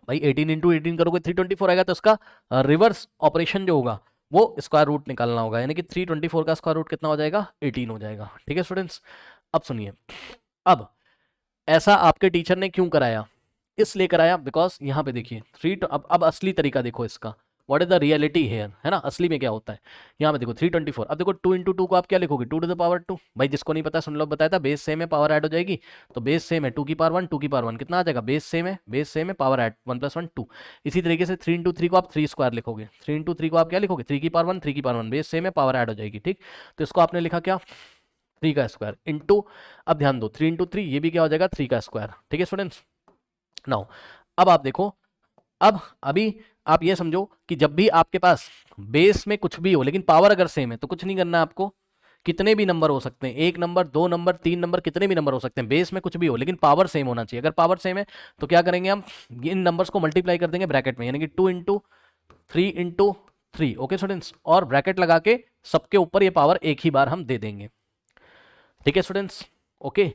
भाई, 18 इंटू 18 करोगे 324 आएगा, तो उसका रिवर्स ऑपरेशन जो होगा वो स्क्वायर रूट निकालना होगा, यानी कि 324 का स्क्वायर रूट कितना हो जाएगा 18 हो जाएगा, ठीक है स्टूडेंट्स। अब सुनिए, अब ऐसा आपके टीचर ने क्यों कराया, इसलिए कराया बिकॉज यहाँ पे देखिए अब असली तरीका देखो इसका, what is the reality here, है ना, असली में क्या होता है। यहाँ पे देखो 324, अब देखो 2 इंटू 2 को आप क्या लिखोगे 2 टू द पावर 2, भाई जिसको नहीं पता सुन लो, बताया था बेस सेम है पावर ऐड हो जाएगी, तो बेस सेम है 2 की पावर 1, 2 की पावर 1 कितना आ जाएगा, बेस सेम है पावर ऐड 1 + 1 2। इसी तरीके से 3 इंटू 3 को आप 3 स्क्वायर लिखोगे, 3 इंटू 3 को आप क्या लिखोगे 3 की पावर 1, 3 की पावर 1, बेस सेम है पावर ऐड हो जाएगी, ठीक। तो इसको आपने लिखा क्या 3 का स्क्वायर इंटू, अब ध्यान दो 3 इंटू 3 ये भी क्या हो जाएगा 3 का स्क्वायर, ठीक है स्टूडेंट्स। नाउ अब आप देखो, अब अभी आप ये समझो कि जब भी आपके पास बेस में कुछ भी हो लेकिन पावर अगर सेम है तो कुछ नहीं करना आपको, कितने भी नंबर हो सकते हैं, 1 नंबर 2 नंबर 3 नंबर, कितने भी नंबर हो सकते हैं, बेस में कुछ भी हो लेकिन पावर सेम होना चाहिए। अगर पावर सेम है तो क्या करेंगे हम, इन नंबर्स को मल्टीप्लाई कर देंगे ब्रैकेट में, यानी कि 2 इंटू 3 इंटू 3, ओके स्टूडेंट्स, और ब्रैकेट लगा के सबके ऊपर ये पावर एक ही बार हम दे देंगे, ठीक है स्टूडेंट्स, ओके।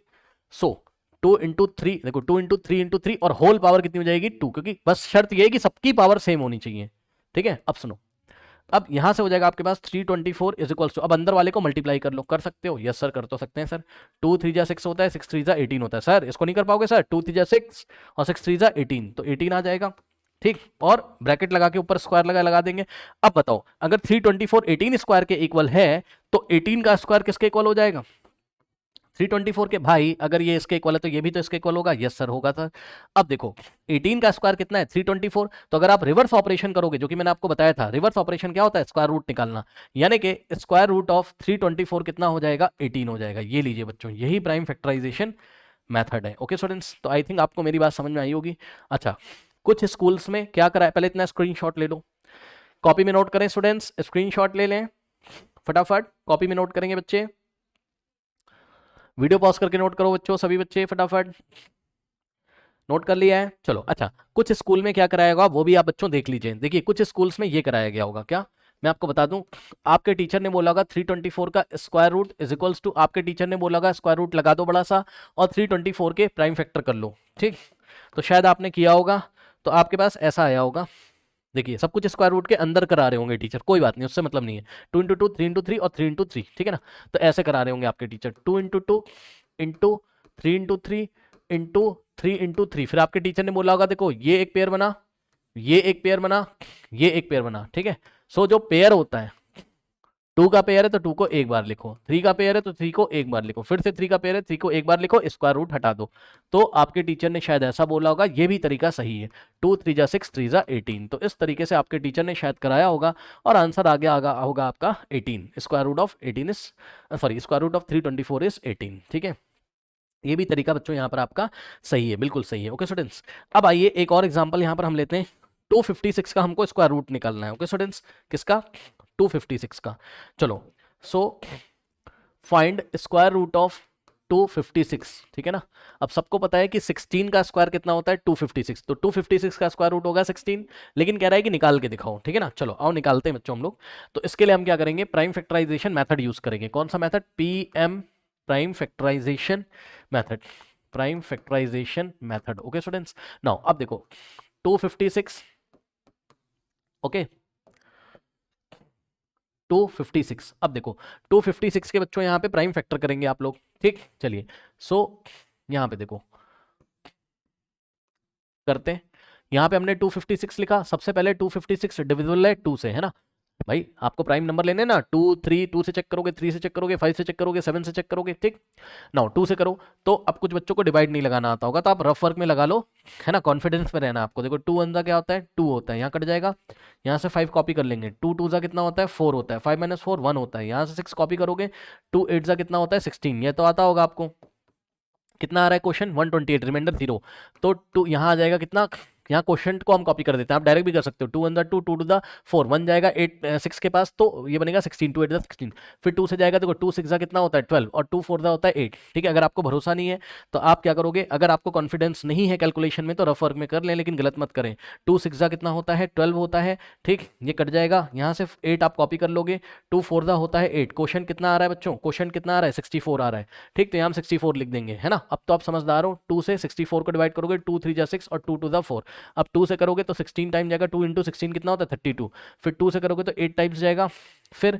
सो 2 इंटू 3 देखो 2 इंटू 3 इंटू 3 और होल पावर कितनी हो जाएगी 2, क्योंकि बस शर्त ये है कि सबकी पावर सेम होनी चाहिए, ठीक है। अब सुनो, अब यहां से हो जाएगा आपके पास 324 इज इक्वल्स टू, अब अंदर वाले को मल्टीप्लाई कर लो, कर सकते हो, यस सर कर तो सकते हैं सर, 2 3 जा 6 होता है, 6 3 जा 18 होता है, सर इसको नहीं कर पाओगे सर, 2 3 जा 6 और 6 3 जा 18, तो 18 आ जाएगा, ठीक, और ब्रैकेट लगा के ऊपर स्क्वायर लगा देंगे। अब बताओ अगर 324 18 स्क्वायर के इक्वल है तो 18 का स्क्वायर किसके इक्वल हो जाएगा 324 के, भाई अगर ये इसके इक्वल है तो ये भी तो इसके इक्वल होगा, यस सर होगा सर। अब देखो 18 का स्क्वायर कितना है 324, तो अगर आप रिवर्स ऑपरेशन करोगे, जो कि मैंने आपको बताया था रिवर्स ऑपरेशन क्या होता है स्क्वायर रूट निकालना, यानी कि स्क्वायर रूट ऑफ 324 कितना हो जाएगा 18 हो जाएगा, ये लीजिए बच्चों, यही प्राइम फैक्टराइजेशन मेथड है, ओके स्टूडेंट्स। तो आई थिंक आपको मेरी बात समझ में आई होगी। अच्छा, कुछ स्कूल्स में क्या करा है, पहले इतना स्क्रीनशॉट ले लो, कॉपी में नोट करें स्टूडेंट्स, स्क्रीनशॉट ले लें फटाफट, कॉपी में नोट करेंगे बच्चे, वीडियो पॉज करके नोट करो बच्चों, सभी बच्चे फटाफट नोट कर लिया है, चलो। अच्छा, कुछ स्कूल में क्या कराया होगा वो भी आप बच्चों देख लीजिए, देखिए कुछ स्कूल्स में ये कराया गया होगा, क्या मैं आपको बता दूं, आपके टीचर ने बोला होगा 324 का square root is equals to, आपके टीचर ने बोला होगा स्क्वायर रूट लगा दो बड़ा सा और 324 के प्राइम फैक्टर कर लो, ठीक। तो शायद आपने किया होगा, तो आपके पास ऐसा आया होगा, देखिए सब कुछ स्क्वायर रूट के अंदर करा रहे होंगे टीचर, कोई बात नहीं उससे मतलब नहीं है, 2 इंटू 2 3 इंटू 3 और 3 इंटू 3, ठीक है ना, तो ऐसे करा रहे होंगे आपके teacher 2 into 2 into 3 into 3 into 3 into 3, फिर आपके टीचर ने बोला होगा देखो ये एक पेयर बना, ये एक पेयर बना, ये एक पेयर बना, ठीक है। सो जो पेयर होता है 2 का पेयर है तो 2 को एक बार लिखो, 3 का पेयर है तो 3 को एक बार लिखो, फिर से 3 का पेयर है 3 को एक बार लिखो, स्क्वायर रूट हटा दो। तो आपके टीचर ने शायद ऐसा बोला होगा, ये भी तरीका सही है। 2 3 जा 6 3 जा 18, तो इस तरीके से आपके टीचर ने शायद कराया होगा और आंसर आगे आगा होगा आपका 18। Square root of 18 is sorry square root of 324 is 18। ठीक है, ये भी तरीका बच्चों यहाँ पर आपका सही है, बिल्कुल सही है। ओके स्टूडेंट्स, अब आइए एक और एग्जांपल यहाँ पर हम लेते हैं। 256 का हमको स्क्वायर रूट निकालना है। ओके स्टूडेंट्स, किसका? 256 का। चलो, so find square root of 256। ठीक है ना, अब सबको पता है कि 16 का स्क्वायर कितना होता है? 256। तो 256 का स्क्वायर रूट होगा 16, लेकिन कह रहा है कि निकाल के दिखाओ। ठीक है ना, चलो आओ निकालते हैं बच्चों हम लोग। तो इसके लिए हम क्या करेंगे? प्राइम फैक्टराइजेशन मेथड यूज करेंगे। कौन सा method? PM, prime factorisation method, prime factorisation method. Okay students, now अब देखो 256, ओके 256। अब देखो 256 के बच्चों यहाँ पे प्राइम फैक्टर करेंगे आप लोग। ठीक, चलिए सो यहाँ पे देखो करते हैं। यहाँ पे हमने 256 लिखा, सबसे पहले 256 डिविजिबल है 2 से, है ना भाई? आपको प्राइम नंबर लेने ना, 2 3, 2 से चेक करोगे, 3 से चेक करोगे, 5 से चेक करोगे, 7 से चेक करोगे। ठीक, नाउ 2 से करो। तो अब कुछ बच्चों को डिवाइड नहीं लगाना आता होगा, तो आप रफ वर्क में लगा लो, है ना, कॉन्फिडेंस में रहना आपको। देखो 2 1 क्या होता है? 2 होता है, यहाँ कट जाएगा, यहाँ से 5 कॉपी कर लेंगे। 2 2 जा कितना होता है? 4 होता है, 5 - 4 1 होता है, यहाँ से 6 कॉपी करोगे। 2 8 जा कितना होता है? 16। ये तो आता होगा आपको। कितना आ रहा है क्वेश्चन? 128, रिमाइंडर 0। तो 2 यहाँ आ जाएगा कितना? यहाँ क्वेश्चन को हम कॉपी कर देते हैं, आप डायरेक्ट भी कर सकते हो। 2 1 2, 2 2 4, 1 जाएगा 8 6 के पास, तो ये बनेगा 16, 2 8 16। फिर 2 से जाएगा, देखो 2 6 कितना होता है? 12, और 2 4 होता है 8। ठीक है, अगर आपको भरोसा नहीं है तो आप क्या करोगे? अगर आपको कॉन्फिडेंस नहीं है कैलकुलेशन में तो रफ वर्क में कर लें, लेकिन गलत मत करें। 2 6 कितना होता है? 12 होता है। ठीक, ये कट जाएगा, यहाँ से 8 आप कॉपी कर लोगे। 2 4 होता है 8। क्वेश्चन कितना आ रहा है बच्चों? क्वेश्चन कितना आ रहा है? 64 आ रहा है। ठीक, तो यहाँ हम 64 लिख देंगे, है ना। अब तो आप समझदार हो, 2 से 64 को डिवाइड करोगे, 2 3 जा 6 और 2 2 4। अब 2 से करोगे तो 16 टाइम जाएगा, 2 × 16 कितना होता है? 32। फिर 2 से करोगे तो 8 टाइम्स जाएगा। फिर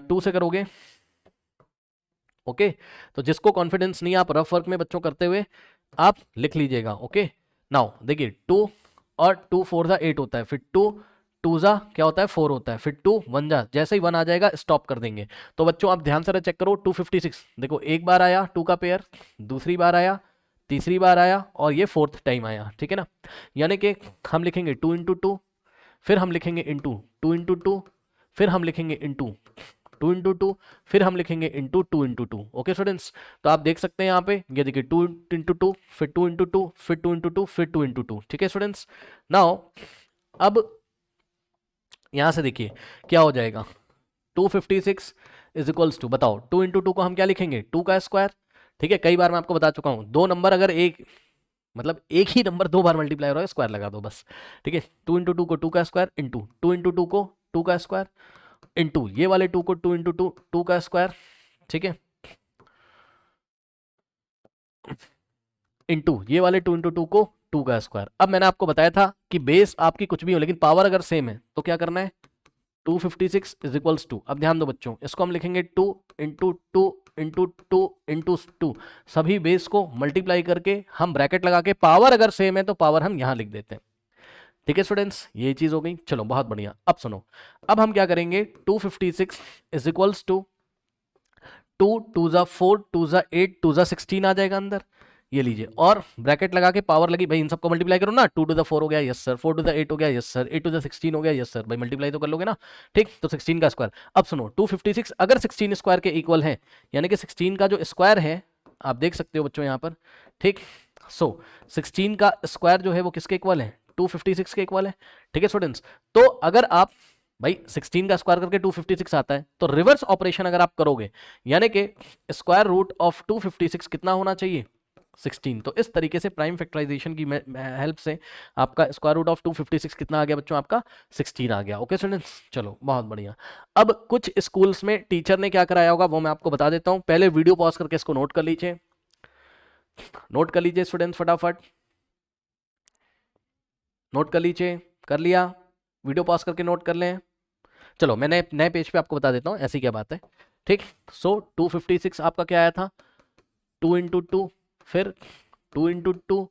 2 से करोगे, ओके। तो जिसको कॉन्फिडेंस नहीं, आप रफ वर्क में बच्चों करते हुए आप लिख लीजिएगा। ओके, नाउ देखिए 2 और 2 4 जा 8 होता है, फिर 2 2 जा क्या होता है? 4 होता है, फिर 2 1 जा, जैसे ही 1 आ जाएगा स्टॉप कर देंगे। तो बच्चों आप ध्यान से चेक करो, 256 देखो, एक बार आया 2 का पेयर, दूसरी बार आया, तीसरी बार आया, और ये 4th टाइम आया। ठीक है ना, यानी कि हम लिखेंगे 2 × 2, फिर हम लिखेंगे इंटू 2 × 2, फिर हम लिखेंगे इंटू 2 × 2, फिर हम लिखेंगे इंटू 2 × 2। ओके स्टूडेंट्स, तो आप देख सकते हैं यहाँ पे, ये देखिए 2 × 2, फिर 2 × 2, फिर 2 × 2, फिर 2 × 2। ठीक है स्टूडेंट्स, नाउ अब यहाँ से देखिए क्या हो जाएगा? 256 इज इक्वल्स टू, बताओ 2 × 2 को हम क्या लिखेंगे? 2 का स्क्वायर। ठीक है, कई बार मैं आपको बता चुका हूँ, दो नंबर अगर एक मतलब एक ही नंबर दो बार मल्टीप्लाई हो रहा है, स्क्वायर लगा दो बस। ठीक है, 2 × 2 को 2 का स्क्वायर, इंटू 2 × 2 को 2 का स्क्वायर, इंटू ये वाले 2 को 2 × 2 2 का स्क्वायर। ठीक है, इंटू ये वाले 2 × 2 को 2 का स्क्वायर। अब मैंने आपको बताया था कि बेस आपकी कुछ भी हो, लेकिन पावर अगर सेम है तो क्या करना है? 256 इज इक्वल्स टू, अब ध्यान दो बच्चों, इसको हम लिखेंगे 2 × 2 × 2 × 2। सभी बेस को मल्टीप्लाई करके हम ब्रैकेट लगा के, पावर अगर सेम है तो पावर हम यहां लिख देते हैं। ठीक है स्टूडेंट्स, ये चीज हो गई। चलो बहुत बढ़िया, अब सुनो, अब हम क्या करेंगे? 256 इज इक्वल्स टू 2 2 जा 4, 2 जा 8, 2 जा 16 आ जाएगा अंदर, ये लीजिए, और ब्रैकेट लगा के पावर लगी, भाई इन सबको मल्टीप्लाई करो ना। 2 × 4 हो गया, यस सर। 4 × 8 हो गया, यस सर। 8 × 16 हो गया, यस सर। भाई मल्टीप्लाई तो कर लोगे ना। ठीक, तो 16 का स्क्वायर। अब सुनो, 256 अगर 16 स्क्वायर के इक्वल है, यानी कि 16 का जो स्क्वायर है, आप देख सकते हो बच्चों यहाँ पर। ठीक, सो 16 का स्क्वायर जो है वो किसके इक्वल है? 256 के इक्वल है। ठीक है स्टूडेंट्स, तो अगर आप भाई 16 का स्क्वायर करके 256 आता है, तो रिवर्स ऑपरेशन अगर आप करोगे, यानी कि स्क्वायर रूट ऑफ 256 कितना होना चाहिए? 16। तो इस तरीके से प्राइम फैक्टराइजेशन की हेल्प से आपका स्क्वायर रूट ऑफ 256 कितना आ गया बच्चों? आपका 16 आ गया। ओके स्टूडेंट्स, चलो बहुत बढ़िया। अब कुछ स्कूल्स में टीचर ने क्या कराया होगा वो मैं आपको बता देता हूं, पहले वीडियो पॉज करके इसको नोट कर लीजिए, नोट कर लीजिए स्टूडेंट्स, फटाफट नोट कर लीजिए। कर लिया? वीडियो पॉज करके नोट कर लें। चलो मैं नए पेज पे आपको बता देता हूँ ऐसी क्या बात है। ठीक, सो 256 आपका क्या आया था? 2 × 2, फिर 2 × 2,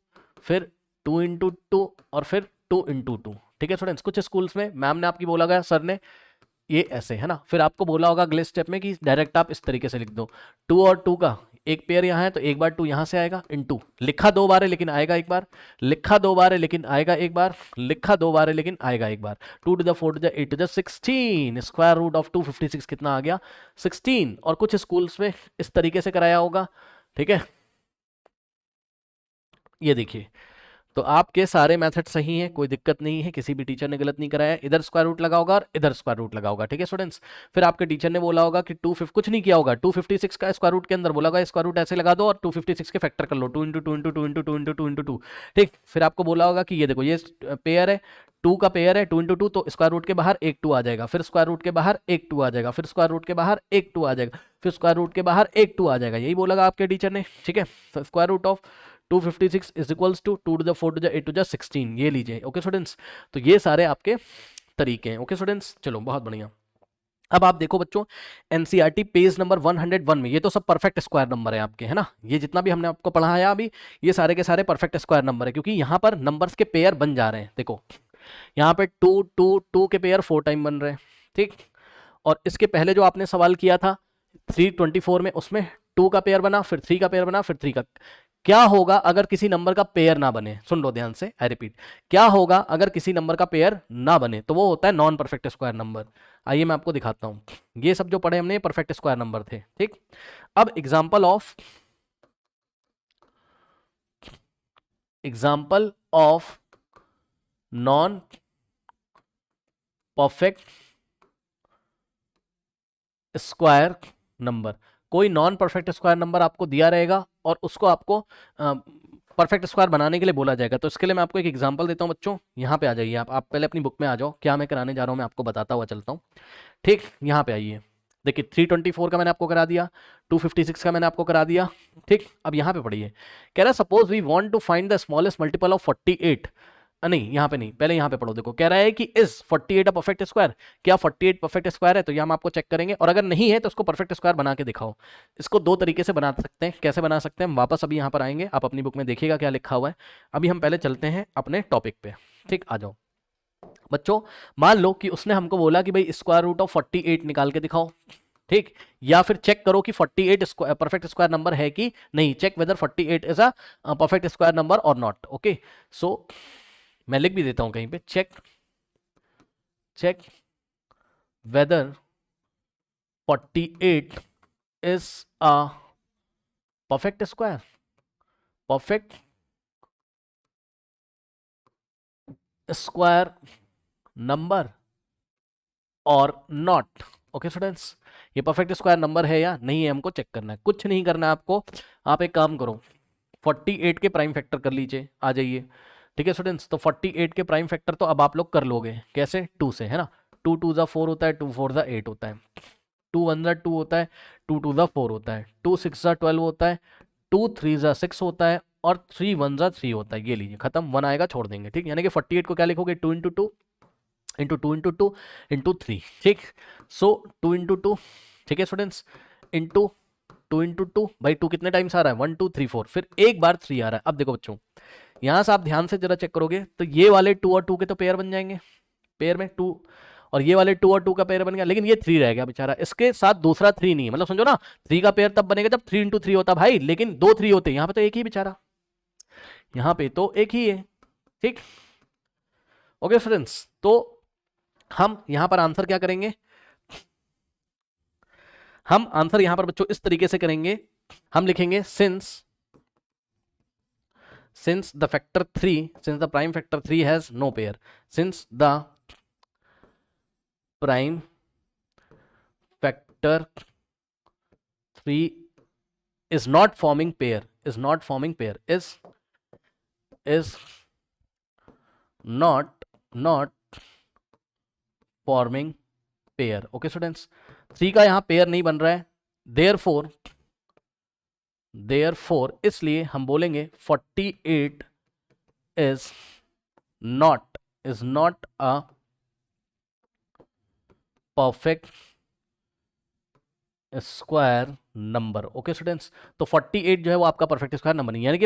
फिर 2 × 2 और फिर 2 × 2। ठीक है स्टूडेंट्स, कुछ स्कूल्स में मैम ने आपकी बोला गया, सर ने ये ऐसे है ना। फिर आपको बोला होगा अगले स्टेप में कि डायरेक्ट आप इस तरीके से लिख दो, 2 और 2 का एक पेयर यहाँ है तो एक बार 2 यहाँ से आएगा, इनटू लिखा 2 बार है लेकिन आएगा एक बार, लिखा 2 बार है लेकिन आएगा एक बार, लिखा 2 बार है लेकिन आएगा एक बार, 2 to the 4 to the 8 to the 16, square root of 256 कितना आ गया 16। और कुछ स्कूल्स में इस तरीके से कराया होगा, ठीक है। ये देखिए, तो आपके सारे मेथड सही हैं, कोई दिक्कत नहीं है, किसी भी टीचर ने गलत नहीं कराया, इधर स्क्वायर रूट लगा होगा और इधर स्क्वायर रूट लगा होगा, ठीक है स्टूडेंट्स। फिर आपके टीचर ने बोला होगा कि 250 कुछ नहीं किया होगा, 256 का स्क्वायर रूट के अंदर बोला होगा स्क्वायर रूट ऐसे लगा दो और 256 के फैक्टर कर लो, 2 into 2 into 2 into 2 into 2 into 2, ठीक। फिर आपको बोला होगा कि ये देखो ये पेयर है, 2 का पेयर है, 2 इंटू 2, तो स्क्वायर रूट के बाहर एक 2 आ जाएगा, फिर स्क्वायर रूट के बाहर एक 2 आ जाएगा, फिर स्क्वायर रूट के बाहर एक 2 आ जाएगा, फिर स्क्वायर रूट के बाहर एक 2 आ जाएगा, यही बोला आपके टीचर ने, ठीक है। Square root of 256 is equals to 2 to the 4 to the 8 to the 16, ये लीजिए, ओके स्टूडेंट्स। तो ये सारे आपके तरीके हैं, ओके स्टूडेंट्स। चलो बहुत बढ़िया। अब आप देखो बच्चों, एनसीईआरटी पेज नंबर 101 में ये तो सब परफेक्ट स्क्वायर नंबर है आपके, है ना। ये जितना भी हमने आपको पढ़ाया अभी, ये सारे के सारे परफेक्ट स्क्वायर नंबर है, क्योंकि यहाँ पर नंबर्स के पेयर बन जा रहे हैं। देखो यहाँ पे 2 2 2 के पेयर 4 टाइम बन रहे हैं, ठीक। और इसके पहले जो आपने सवाल किया था 324 में, उसमें 2 का पेयर बना, फिर 3 का पेयर बना, फिर 3 का। क्या होगा अगर किसी नंबर का पेयर ना बने, सुन लो ध्यान से, आई रिपीट, क्या होगा अगर किसी नंबर का पेयर ना बने, तो वो होता है नॉन परफेक्ट स्क्वायर नंबर। आइए मैं आपको दिखाता हूं, ये सब जो पढ़े हमने परफेक्ट स्क्वायर नंबर थे, ठीक। अब example of non perfect square number, कोई नॉन परफेक्ट स्क्वायर नंबर आपको दिया रहेगा और उसको आपको परफेक्ट स्क्वायर बनाने के लिए बोला जाएगा। तो इसके लिए मैं आपको एक एग्जांपल देता हूं बच्चों, यहाँ पे आ जाइए आप पहले अपनी बुक में आ जाओ, क्या मैं कराने जा रहा हूँ मैं आपको बताता हुआ चलता हूँ, ठीक। यहाँ पे आइए, देखिए 324 का मैंने आपको करा दिया, 256 का मैंने आपको करा दिया, ठीक। अब यहाँ पे पढ़िए, कह रहा है suppose we want to find the smallest multiple of 48, नहीं यहाँ पे नहीं, पहले यहाँ पे पढ़ो। देखो कह रहा है कि इज 48 अ परफेक्ट स्क्वायर, क्या 48 परफेक्ट स्क्वायर है, तो यहाँ हम आपको चेक करेंगे, और अगर नहीं है तो उसको परफेक्ट स्क्वायर बना के दिखाओ। इसको दो तरीके से बना सकते हैं, कैसे बना सकते हैं हम वापस अभी यहाँ पर आएंगे, आप अपनी बुक में देखिएगा क्या लिखा हुआ है। अभी हम पहले चलते हैं अपने टॉपिक पे, ठीक। आ जाओ बच्चों, मान लो कि उसने हमको बोला कि भाई स्क्वायर रूट ऑफ 48 निकाल के दिखाओ, ठीक। या फिर चेक करो कि 48 परफेक्ट स्क्वायर नंबर है कि नहीं, check whether 48 is a perfect square number और नॉट, ओके। सो मैं लिख भी देता हूं कहीं पे, check whether 48 is a perfect square number और नॉट, ओके स्टूडेंट्स। ये परफेक्ट स्क्वायर नंबर है या नहीं है हमको चेक करना है, कुछ नहीं करना है आपको। आप एक काम करो, 48 के प्राइम फैक्टर कर लीजिए, आ जाइए, ठीक है स्टूडेंट्स। तो 48 के प्राइम फैक्टर तो अब आप लोग कर लोगे, कैसे, 2 से, है ना। 2 2 ज़ा 4 होता है, 2 4 ज़ा 8 होता है, 2 1 ज़ा 2 होता है, 2 2 ज़ा 4 होता है, 2 6 ज़ा 12 होता है, 2 3 ज़ा 6 होता है, और 3 1 ज़ा 3 होता है। ये लीजिए खत्म, 1 आएगा छोड़ देंगे, ठीक। यानी कि 48 को क्या लिखोगे, 2 इंटू 2 इंटू 2 इंटू 2 इंटू 3, ठीक। सो 2 इंटू 2, ठीक है स्टूडेंट्स, इंटू 2 इंटू 2, भाई 2 कितने टाइम्स आ रहा है, 1 2 3 4, फिर एक बार 3 आ रहा है। अब देखो बच्चों, यहां से आप ध्यान से जरा चेक करोगे तो ये वाले 2 और 2 के तो पेयर बन जाएंगे, पेयर में 2, और ये वाले 2 और 2 का पेयर बन गया, लेकिन ये 3 रह गया बेचारा, इसके साथ दूसरा 3 नहीं है, मतलब समझो ना 3 का पेयर तब बनेगा जब 3 इंटू 3 होता भाई, लेकिन 2 3 होते, यहाँ पे तो एक ही बेचारा, यहाँ पे तो एक ही है, ठीक। ओके फ्रेंड्स, तो हम यहां पर आंसर क्या करेंगे, हम आंसर यहां पर बच्चों इस तरीके से करेंगे, हम लिखेंगे since the factor 3, since the prime factor 3 has no pair, since the prime factor 3 is not forming pair, is not forming pair, okay students. 3 का यहां पेयर नहीं बन रहा है, therefore इसलिए हम बोलेंगे 48 is not a perfect square number, okay students. तो 48 जो है वो आपका परफेक्ट स्क्वायर नंबर नहीं, यानी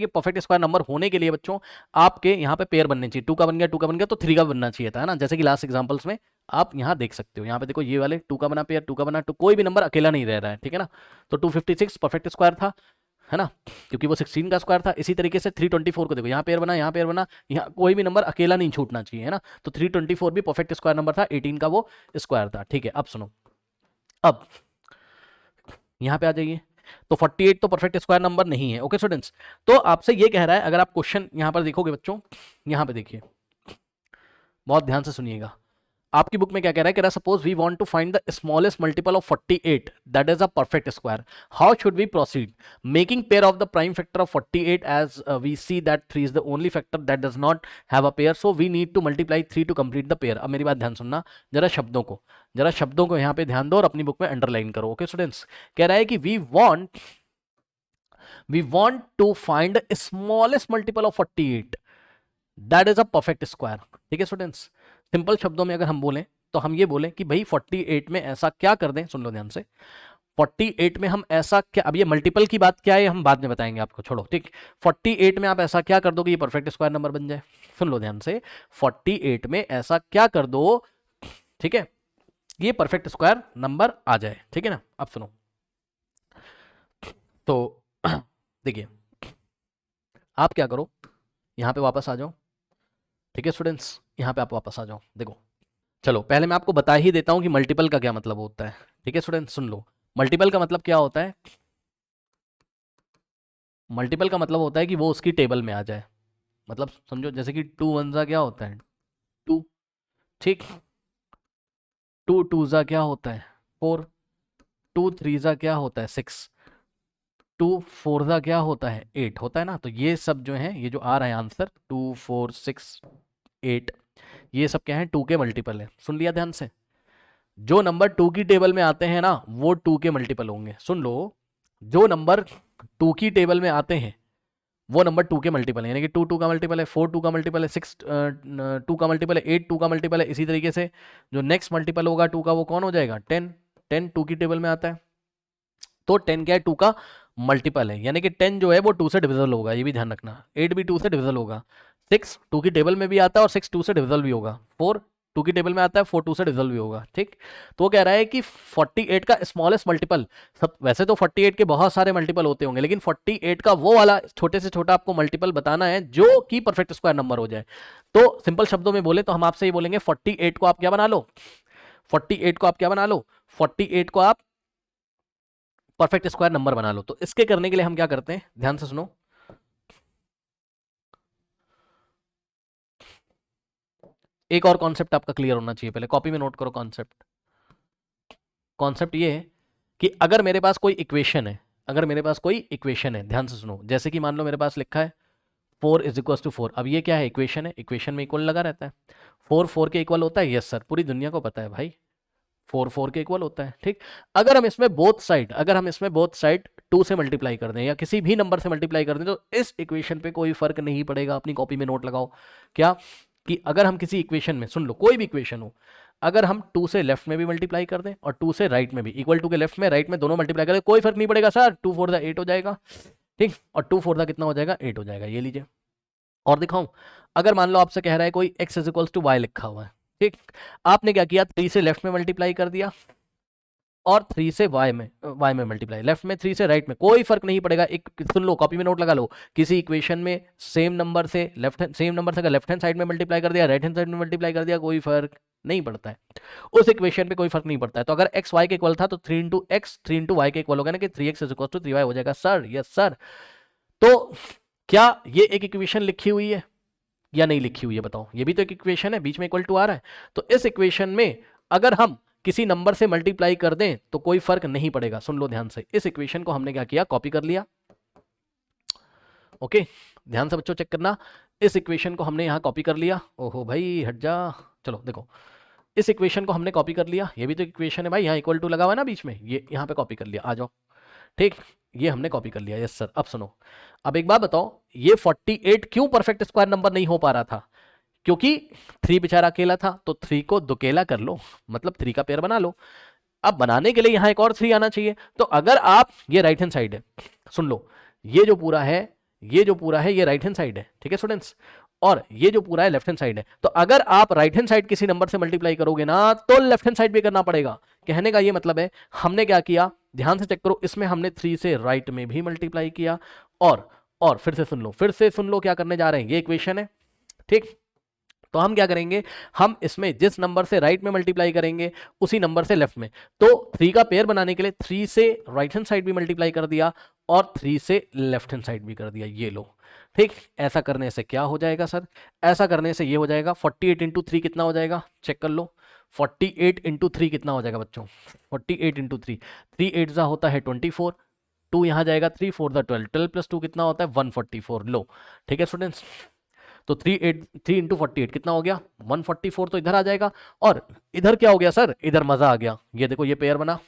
कि परफेक्ट स्क्वायर नंबर होने के लिए बच्चों आपके यहाँ पे पेयर बनने चाहिए, 2 का बन गया, 2 का बन गया, तो 3 का बनना चाहिए था, है ना, जैसे कि लास्ट एग्जांपल्स में आप यहाँ देख सकते हो, यहाँ पे देखो ये वाले 2 का बना पेयर, 2 का बना, तो कोई भी नंबर अकेला नहीं रह रहा है, ठीक है ना। तो 256 परफेक्ट स्क्वायर था, है ना, क्योंकि वो 16 का स्क्वायर था। इसी तरीके से 324 को देखो, यहाँ पेयर बना, यहाँ पेयर बना, यहाँ कोई भी नंबर अकेला नहीं छूटना चाहिए, है ना। तो 324 भी परफेक्ट स्क्वायर नंबर था, 18 का वो स्क्वायर था, ठीक है। अब सुनो, अब यहाँ पे आ जाइए, तो 48 तो परफेक्ट स्क्वायर नंबर नहीं है। ओके स्टूडेंट्स, तो आपसे ये कह रहा है, अगर आप क्वेश्चन यहाँ पर देखोगे बच्चों, यहाँ पे देखिए, बहुत ध्यान से सुनिएगा, आपकी बुक में क्या कह रहा है, suppose we want to find the smallest multiple of 48 that is a perfect square, how should we proceed, making pair of the prime factor of 48 as we see that 3 is the only factor that does not have a pair, so we need to multiply 3 to complete the pair. अब मेरी बात ध्यान सुनना, जरा शब्दों को यहाँ पे ध्यान दो और अपनी बुक में अंडरलाइन करो। ओके स्टूडेंट्स, कह रहा है कि we want to find the smallest multiple of 48 that is a perfect square। ठीक है स्टूडेंट्स, सिंपल शब्दों में अगर हम बोलें तो हम ये बोलें कि भाई 48 में ऐसा क्या कर दें, सुन लो ध्यान से, 48 में हम ऐसा क्या, अब ये मल्टीपल की बात क्या है हम बाद में बताएंगे आपको, छोड़ो, ठीक। 48 में आप ऐसा क्या कर दो कि ये परफेक्ट स्क्वायर नंबर बन जाए, सुन लो ध्यान से, 48 में ऐसा क्या कर दो, ठीक है, ये परफेक्ट स्क्वायर नंबर आ जाए, ठीक है ना। अब सुनो, तो देखिए, आप क्या करो, यहां पे वापस आ जाओ, ठीक है स्टूडेंट्स, यहां पे आप वापस आ जाओ। देखो, चलो पहले मैं आपको बता ही देता हूं कि मल्टीपल का क्या मतलब होता है, ठीक है स्टूडेंट्स, सुन लो, मल्टीपल का मतलब क्या होता है, मल्टीपल का मतलब होता है कि वो उसकी टेबल में आ जाए, मतलब समझो जैसे कि 2 वन जा क्या होता है 2, ठीक, 2 टू जा क्या होता है 4, 2 थ्री जा क्या होता है 6, 2 4 जा क्या होता है 8 होता है ना। तो ये सब जो है, ये जो आ रहा है आंसर 2 4 6 8, ये सब क्या है 2 के मल्टीपल है। सुन लिया ध्यान से, जो नंबर 2 की टेबल में आते हैं ना वो 2 के मल्टीपल होंगे। सुन लो, जो नंबर 2 की टेबल में आते हैं वो नंबर 2 के मल्टीपल है, यानी कि 2 2 का मल्टीपल है, 4 2 का मल्टीपल है, 6 2 का मल्टीपल है, 8 2 का मल्टीपल है। इसी तरीके से जो नेक्स्ट मल्टीपल होगा 2 का वो कौन हो जाएगा 10, 10 2 की टेबल में आता है, तो 10 क्या है 2 का मल्टीपल है, यानी कि 10 जो है वो 2 से डिविजल होगा, ये भी ध्यान रखना। 8 भी 2 से डिविजल होगा, 6 2 की टेबल में भी आता है और 6 2 से डिविजल भी होगा, 4 2 की टेबल में आता है, 4 2 से डिविजल भी होगा, ठीक। तो वो कह रहा है कि 48 का स्मॉलेस्ट मल्टीपल, सब वैसे तो 48 के बहुत सारे मल्टीपल होते होंगे, लेकिन 48 का वो वाला छोटे से छोटा आपको मल्टीपल बताना है जो कि परफेक्ट स्क्वायर नंबर हो जाए। तो सिंपल शब्दों में बोले तो हम आपसे ये बोलेंगे 48 को आप क्या बना लो, 48 को आप क्या बना लो, 48 को आप परफेक्ट स्क्वायर नंबर बना लो। तो इसके करने के लिए हम क्या करते हैं, ध्यान से सुनो, एक और कॉन्सेप्ट आपका क्लियर होना चाहिए, पहले कॉपी में नोट करो कॉन्सेप्ट। कॉन्सेप्ट ये है कि अगर मेरे पास कोई इक्वेशन है, अगर मेरे पास कोई इक्वेशन है, ध्यान से सुनो, जैसे कि मान लो मेरे पास लिखा है 4 इज इक्वल टू 4, अब ये क्या है इक्वेशन है, इक्वेशन में इक्वल लगा रहता है, 4 4 के इक्वल होता है, यस सर, पूरी दुनिया को पता है भाई 4 4 के इक्वल होता है, ठीक। अगर हम इसमें बोथ साइड, अगर हम इसमें बोथ साइड 2 से मल्टीप्लाई कर दें या किसी भी नंबर से मल्टीप्लाई कर दें तो इस इक्वेशन पे कोई फर्क नहीं पड़ेगा। अपनी कॉपी में नोट लगाओ क्या, कि अगर हम किसी इक्वेशन में, सुन लो कोई भी इक्वेशन हो, अगर हम 2 से लेफ्ट में भी मल्टीप्लाई कर दें और 2 से राइट में भी, इक्वल टू के लेफ्ट में राइट में दोनों मल्टीप्लाई कर दें, कोई फर्क नहीं पड़ेगा सर, 2 4 8 हो जाएगा, ठीक, और 2 4 कितना हो जाएगा 8 हो जाएगा। ये लीजिए और दिखाऊं, अगर मान लो आपसे कह रहा है कोई x is equals to Y लिखा हुआ है, ठीक, आपने क्या किया 3 से लेफ्ट में मल्टीप्लाई कर दिया और 3 से y में मल्टीप्लाई, लेफ्ट में 3 से राइट में, कोई फर्क नहीं पड़ेगा। एक सुन लो, कॉपी में नोट लगा लो, किसी इक्वेशन में सेम नंबर से अगर लेफ्ट हैंड साइड में मल्टीप्लाई कर दिया, राइट हैंड साइड में मल्टीप्लाई कर दिया, कोई फर्क नहीं पड़ता है, उस इक्वेशन पे कोई फर्क नहीं पड़ता है। तो अगर x y के इक्वल था तो 3 इंटू एक्स 3 इंटू वाई के इक्वल होगा ना, कि 3x is equal to 3y हो जाएगा सर, यस सर। तो क्या ये एक इक्वेशन लिखी हुई है या नहीं लिखी हुई है बताओ, ये भी तो एक इक्वेशन है, बीच में इक्वल टू आ रहा है। तो इस इक्वेशन में अगर हम किसी नंबर से मल्टीप्लाई कर दें तो कोई फर्क नहीं पड़ेगा। सुन लो ध्यान से, इस इक्वेशन को हमने क्या किया, कॉपी कर लिया, ओके, ध्यान से बच्चों चेक करना, इस इक्वेशन को हमने यहां कॉपी कर लिया, ओहो भाई हट जा, चलो देखो, इस इक्वेशन को हमने कॉपी कर लिया, ये भी तो इक्वेशन है भाई, यहाँ इक्वल टू लगा हुआ है ना बीच में, ये यहाँ पे कॉपी कर लिया, आ जाओ, ठीक, ये हमने कॉपी कर लिया, यस सर। अब सुनो, अब एक बात बताओ, ये 48 क्यों परफेक्ट स्क्वायर नंबर नहीं हो पा रहा था, क्योंकि 3 बेचारा अकेला था, तो 3 को दुकेला कर लो, मतलब 3 का पेयर बना लो। अब बनाने के लिए यहां एक और 3 आना चाहिए, तो अगर आप, ये राइट हैंड साइड है, सुन लो, ये जो पूरा है ये राइट हैंड साइड है, ठीक है स्टूडेंट्स, और ये जो पूरा है लेफ्ट हैंड साइड है। तो अगर आप राइट हैंड साइड किसी नंबर से मल्टीप्लाई करोगे ना तो लेफ्ट हैंड साइड भी करना पड़ेगा। कहने का ये मतलब है हमने क्या किया, ध्यान से चेक करो, इसमें हमने 3 से राइट में भी मल्टीप्लाई किया और फिर से सुन लो क्या करने जा रहे हैं, ये इक्वेशन है, ठीक। तो हम क्या करेंगे, हम इसमें जिस नंबर से राइट में मल्टीप्लाई करेंगे उसी नंबर से लेफ्ट में। तो 3 का पेयर बनाने के लिए 3 से राइट हैंड साइड भी मल्टीप्लाई कर दिया और 3 से लेफ्ट हैंड साइड भी कर दिया, ये लो, ठीक। ऐसा करने से क्या हो जाएगा सर, ऐसा करने से ये हो जाएगा 48 इंटू 3 कितना हो जाएगा, चेक कर लो। 48 इंटू 3 कितना हो जाएगा बच्चों, 48 इंटू 3, 3 8 जा होता है 24, 2 यहाँ जाएगा 3 4 द 12, 12 प्लस 2 कितना होता है 144, लो, ठीक है स्टूडेंट्स। तो 3 इंटू 48 कितना हो गया 144, तो इधर आ जाएगा। और इधर क्या हो गया सर, इधर मजा आ गया, ये देखो ये पेयर बना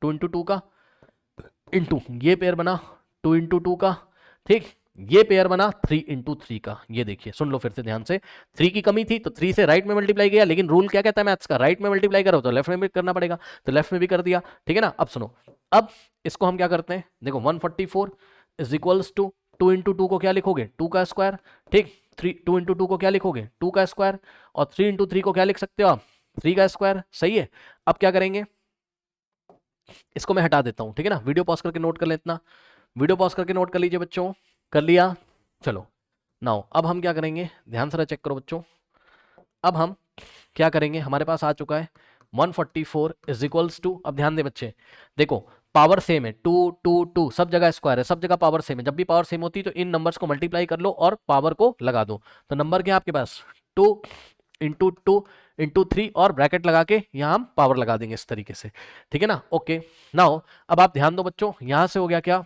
2 इंटू 2 का, इंटू ये पेयर बना 2 इंटू 2 का, ठीक। ये पेयर बना 3 इंटू 3 का, ये देखिए सुन लो फिर से ध्यान से, 3 की कमी थी तो 3 से राइट में मल्टीप्लाई किया, लेकिन रूल क्या कहता है मैथ्स का, राइट में मल्टीप्लाई करो तो लेफ्ट में भी करना पड़ेगा, तो लेफ्ट में भी कर दिया, ठीक है ना। अब सुनो, अब इसको हम क्या करते हैं, देखो 144 इज इक्वल्स टू 2 इंटू 2 को क्या लिखोगे 2 का स्क्वायर, ठीक। 2 इंटू 2 को क्या लिखोगे 2 का स्क्वायर, और 3 इंटू 3 को क्या लिख सकते हो आप 3 का स्क्वायर, सही है। अब क्या करेंगे, इसको मैं हटा देता हूं, ठीक है ना, वीडियो पॉज करके नोट कर ले, इतना वीडियो पॉज करके नोट कर लीजिए बच्चों, कर लिया, चलो नाउ अब हम क्या करेंगे, ध्यान से चेक करो बच्चों, अब हम क्या करेंगे, हमारे पास आ चुका है 144 इज इक्वल्स टू, अब ध्यान दे बच्चे, देखो पावर सेम है 2 2 2, सब जगह स्क्वायर है, सब जगह पावर सेम है, जब भी पावर सेम होती है तो इन नंबर्स को मल्टीप्लाई कर लो और पावर को लगा दो। तो नंबर क्या है आपके पास 2 इंटू 2 इंटू 3 और ब्रैकेट लगा के यहाँ हम पावर लगा देंगे इस तरीके से, ठीक है ना, ओके। नाउ अब आप ध्यान दो बच्चों, यहां से हो गया क्या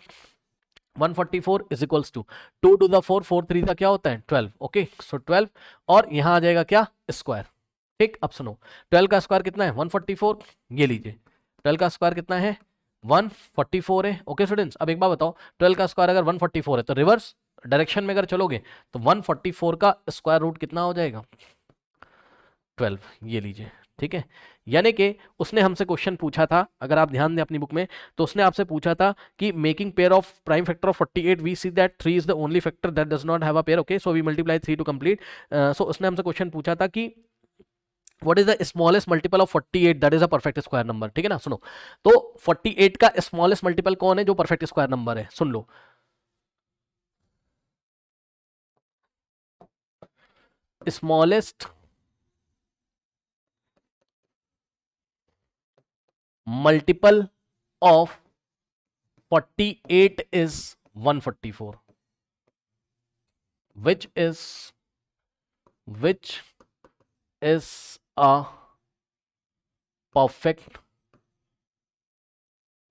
144 is equals to 2 to the 4, 4 3 का क्या होता है 12, ओके, सो 12, और यहां आ जाएगा क्या स्क्वायर, ठीक। अब सुनो 12 का स्क्वायर कितना है 144, ये लीजिए 12 का स्क्वायर कितना है 144 है, ओके स्टूडेंट्स। अब एक बात बताओ, 12 का स्क्वायर अगर 144 है तो रिवर्स डायरेक्शन में अगर चलोगे तो 144 का स्क्वायर रूट कितना हो जाएगा 12, ये लीजिए, ठीक है। यानी कि उसने हमसे क्वेश्चन पूछा था, अगर आप ध्यान दें अपनी बुक में, तो उसने आपसे पूछा था कि making pair of prime factor of 48 we see that 3 is the only factor that does not have a pair, okay, so we multiply 3 to complete. So उसने हमसे क्वेश्चन पूछा था कि what is the smallest multiple of 48 that is a perfect square number, ठीक है ना। सुनो, तो 48 का स्मॉलेस्ट मल्टीपल कौन है जो परफेक्ट स्क्वायर नंबर है, सुन लो, smallest multiple of 48 is 144, which is a perfect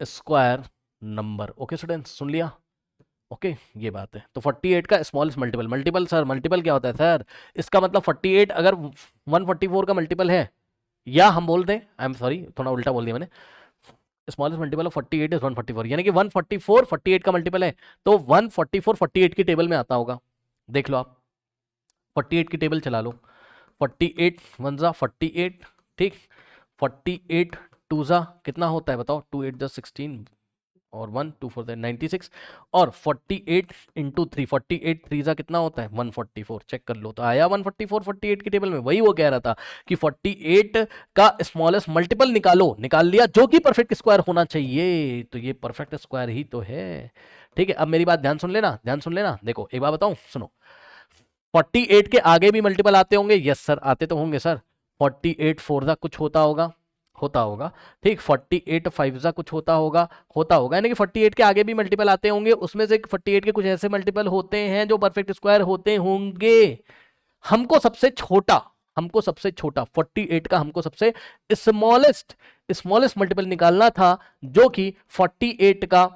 square number, okay students, सुन लिया, ओके ये बात है। तो 48 का स्मॉलेस्ट मल्टीपल सर, मल्टीपल क्या होता है सर, इसका मतलब 48 अगर 144 का मल्टीपल है, या हम बोल दें, आई एम सॉरी थोड़ा उल्टा बोल दिया मैंने, स्मॉलेस्ट मल्टीपल ऑफ 48 इज 144, यानी कि 144 48 का मल्टीपल है, तो 144 48 की टेबल में आता होगा, देख लो आप 48 की टेबल चला लो, 48 1 जा 48, ठीक, 48 2 जा कितना होता है बताओ, 2 8 जा 16 और 1 2 4 96, और 48 इंटू 3, 48 3 जा कितना होता है 144, चेक कर लो, तो आया 144 48 की टेबल में। वही वो कह रहा था कि 48 का स्मॉलेस्ट मल्टीपल निकाल लिया जो कि परफेक्ट स्क्वायर होना चाहिए, तो ये परफेक्ट स्क्वायर ही तो है, ठीक है। अब मेरी बात ध्यान सुन लेना, देखो एक बात बताऊं, सुनो, 48 के आगे भी मल्टीपल आते होंगे, यस सर आते तो होंगे सर, 48 4 जा कुछ होता होगा, ठीक, 48 5 जा कुछ होता होगा, यानी कि 48 के आगे भी मल्टीपल आते होंगे, उसमें से 48 के कुछ ऐसे मल्टीपल होते हैं जो परफेक्ट स्क्वायर होते होंगे। हमको सबसे छोटा 48 का हमको सबसे स्मॉलेस्ट मल्टीपल निकालना था, जो कि 48 का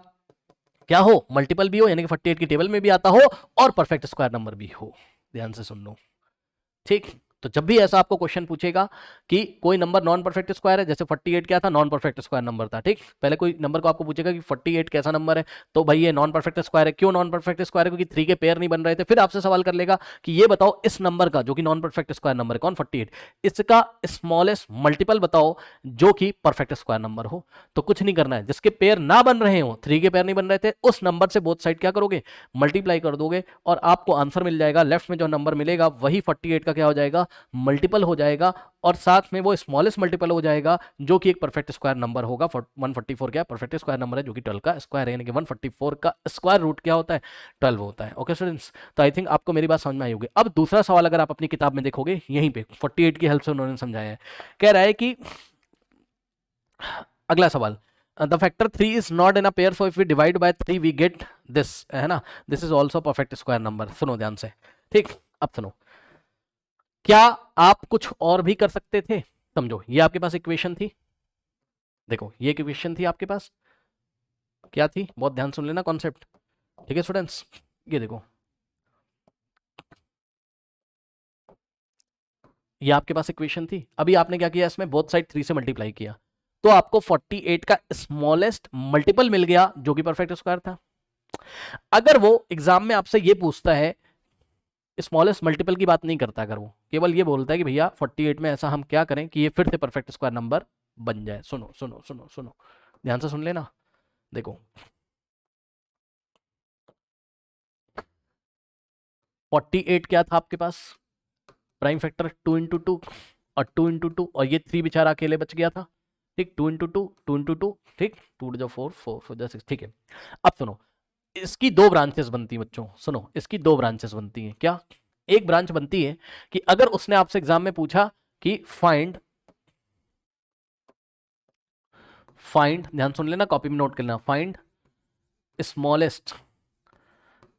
क्या हो मल्टीपल भी हो, यानी कि 48 की टेबल में भी आता हो और परफेक्ट स्क्वायर नंबर भी हो, ध्यान से सुन लो, ठीक। तो जब भी ऐसा आपको क्वेश्चन पूछेगा कि कोई नंबर नॉन परफेक्ट स्क्वायर है, जैसे 48 क्या था, नॉन परफेक्ट स्क्वायर नंबर था, ठीक। पहले कोई नंबर को आपको पूछेगा कि 48 कैसा नंबर है, तो भाई ये नॉन परफेक्ट स्क्वायर है। क्यों नॉन परफेक्ट स्क्वायर है? क्योंकि 3 के पेयर नहीं बन रहे थे। फिर आपसे सवाल कर लेगा कि ये बताओ इस नंबर का जो कि नॉन परफेक्ट स्क्वायर नंबर है, कौन 48, इसका स्मॉलेस्ट मल्टीपल बताओ जो कि परफेक्ट स्क्वायर नंबर हो। तो कुछ नहीं करना है, जिसके पेयर ना बन रहे हो, 3 के पेयर नहीं बन रहे थे, उस नंबर से बोथ साइड क्या करोगे, मल्टीप्लाई कर दोगे और आपको आंसर मिल जाएगा। लेफ्ट में जो नंबर मिलेगा वही 48 का क्या हो जाएगा, मल्टीपल हो जाएगा, और साथ में वो स्मॉलेस्ट मल्टीपल हो जाएगा जो कि एक परफेक्ट स्क्वायर नंबर होगा। 144 क्या परफेक्ट स्क्वायर नंबर है, जो कि 12 का स्क्वायर है, यानी कि 144 का स्क्वायर रूट क्या होता है, 12 होता है। ओके स्टूडेंट्स, तो आई थिंक आपको मेरी बात समझ में आई होगी। अब दूसरा सवाल अगर आप अपनी किताब में देखोगे, यहीं पे 48 की हेल्प से उन्होंने समझाया है। कह रहा है कि अगला सवाल, the factor 3 is not in a pair, so if we divide by 3 we get this, है ना, this is also perfect square number. सुनो ध्यान से, ठीक। अब सुनो, क्या आप कुछ और भी कर सकते थे? समझो, ये आपके पास इक्वेशन थी, देखो ये इक्वेशन थी आपके पास, क्या थी, बहुत ध्यान सुन लेना कॉन्सेप्ट, ठीक है स्टूडेंट्स। ये देखो, ये आपके पास इक्वेशन थी। अभी आपने क्या किया, इसमें बोथ साइड 3 से मल्टीप्लाई किया, तो आपको 48 का स्मॉलेस्ट मल्टीपल मिल गया जो कि परफेक्ट स्क्वायर था। अगर वो एग्जाम में आपसे ये पूछता है, स्मॉलेस्ट मल्टीपल की बात नहीं करता, अगर वो केवल ये बोलता है कि भैया 48 में ऐसा हम क्या करें कि ये फिर से परफेक्ट स्क्वायर नंबर बन जाए। सुनो सुनो सुनो सुनो, ध्यान से सुन लेना। देखो 48 क्या था आपके पास, प्राइम फैक्टर 2 इंटू 2 और 2 इंटू 2, और ये 3 बेचारा अकेले बच गया था, ठीक। 2 इंटू 2, 2 इंटू 2, ठीक, 2 जो 4, 4 4 6, ठीक है। अब सुनो, इसकी दो ब्रांचेस बनती हैं बच्चों, सुनो, इसकी दो ब्रांचेस बनती हैं। क्या? एक ब्रांच बनती है कि अगर उसने आपसे एग्जाम में पूछा कि फाइंड, ध्यान सुन लेना, कॉपी में नोट कर लेना, find smallest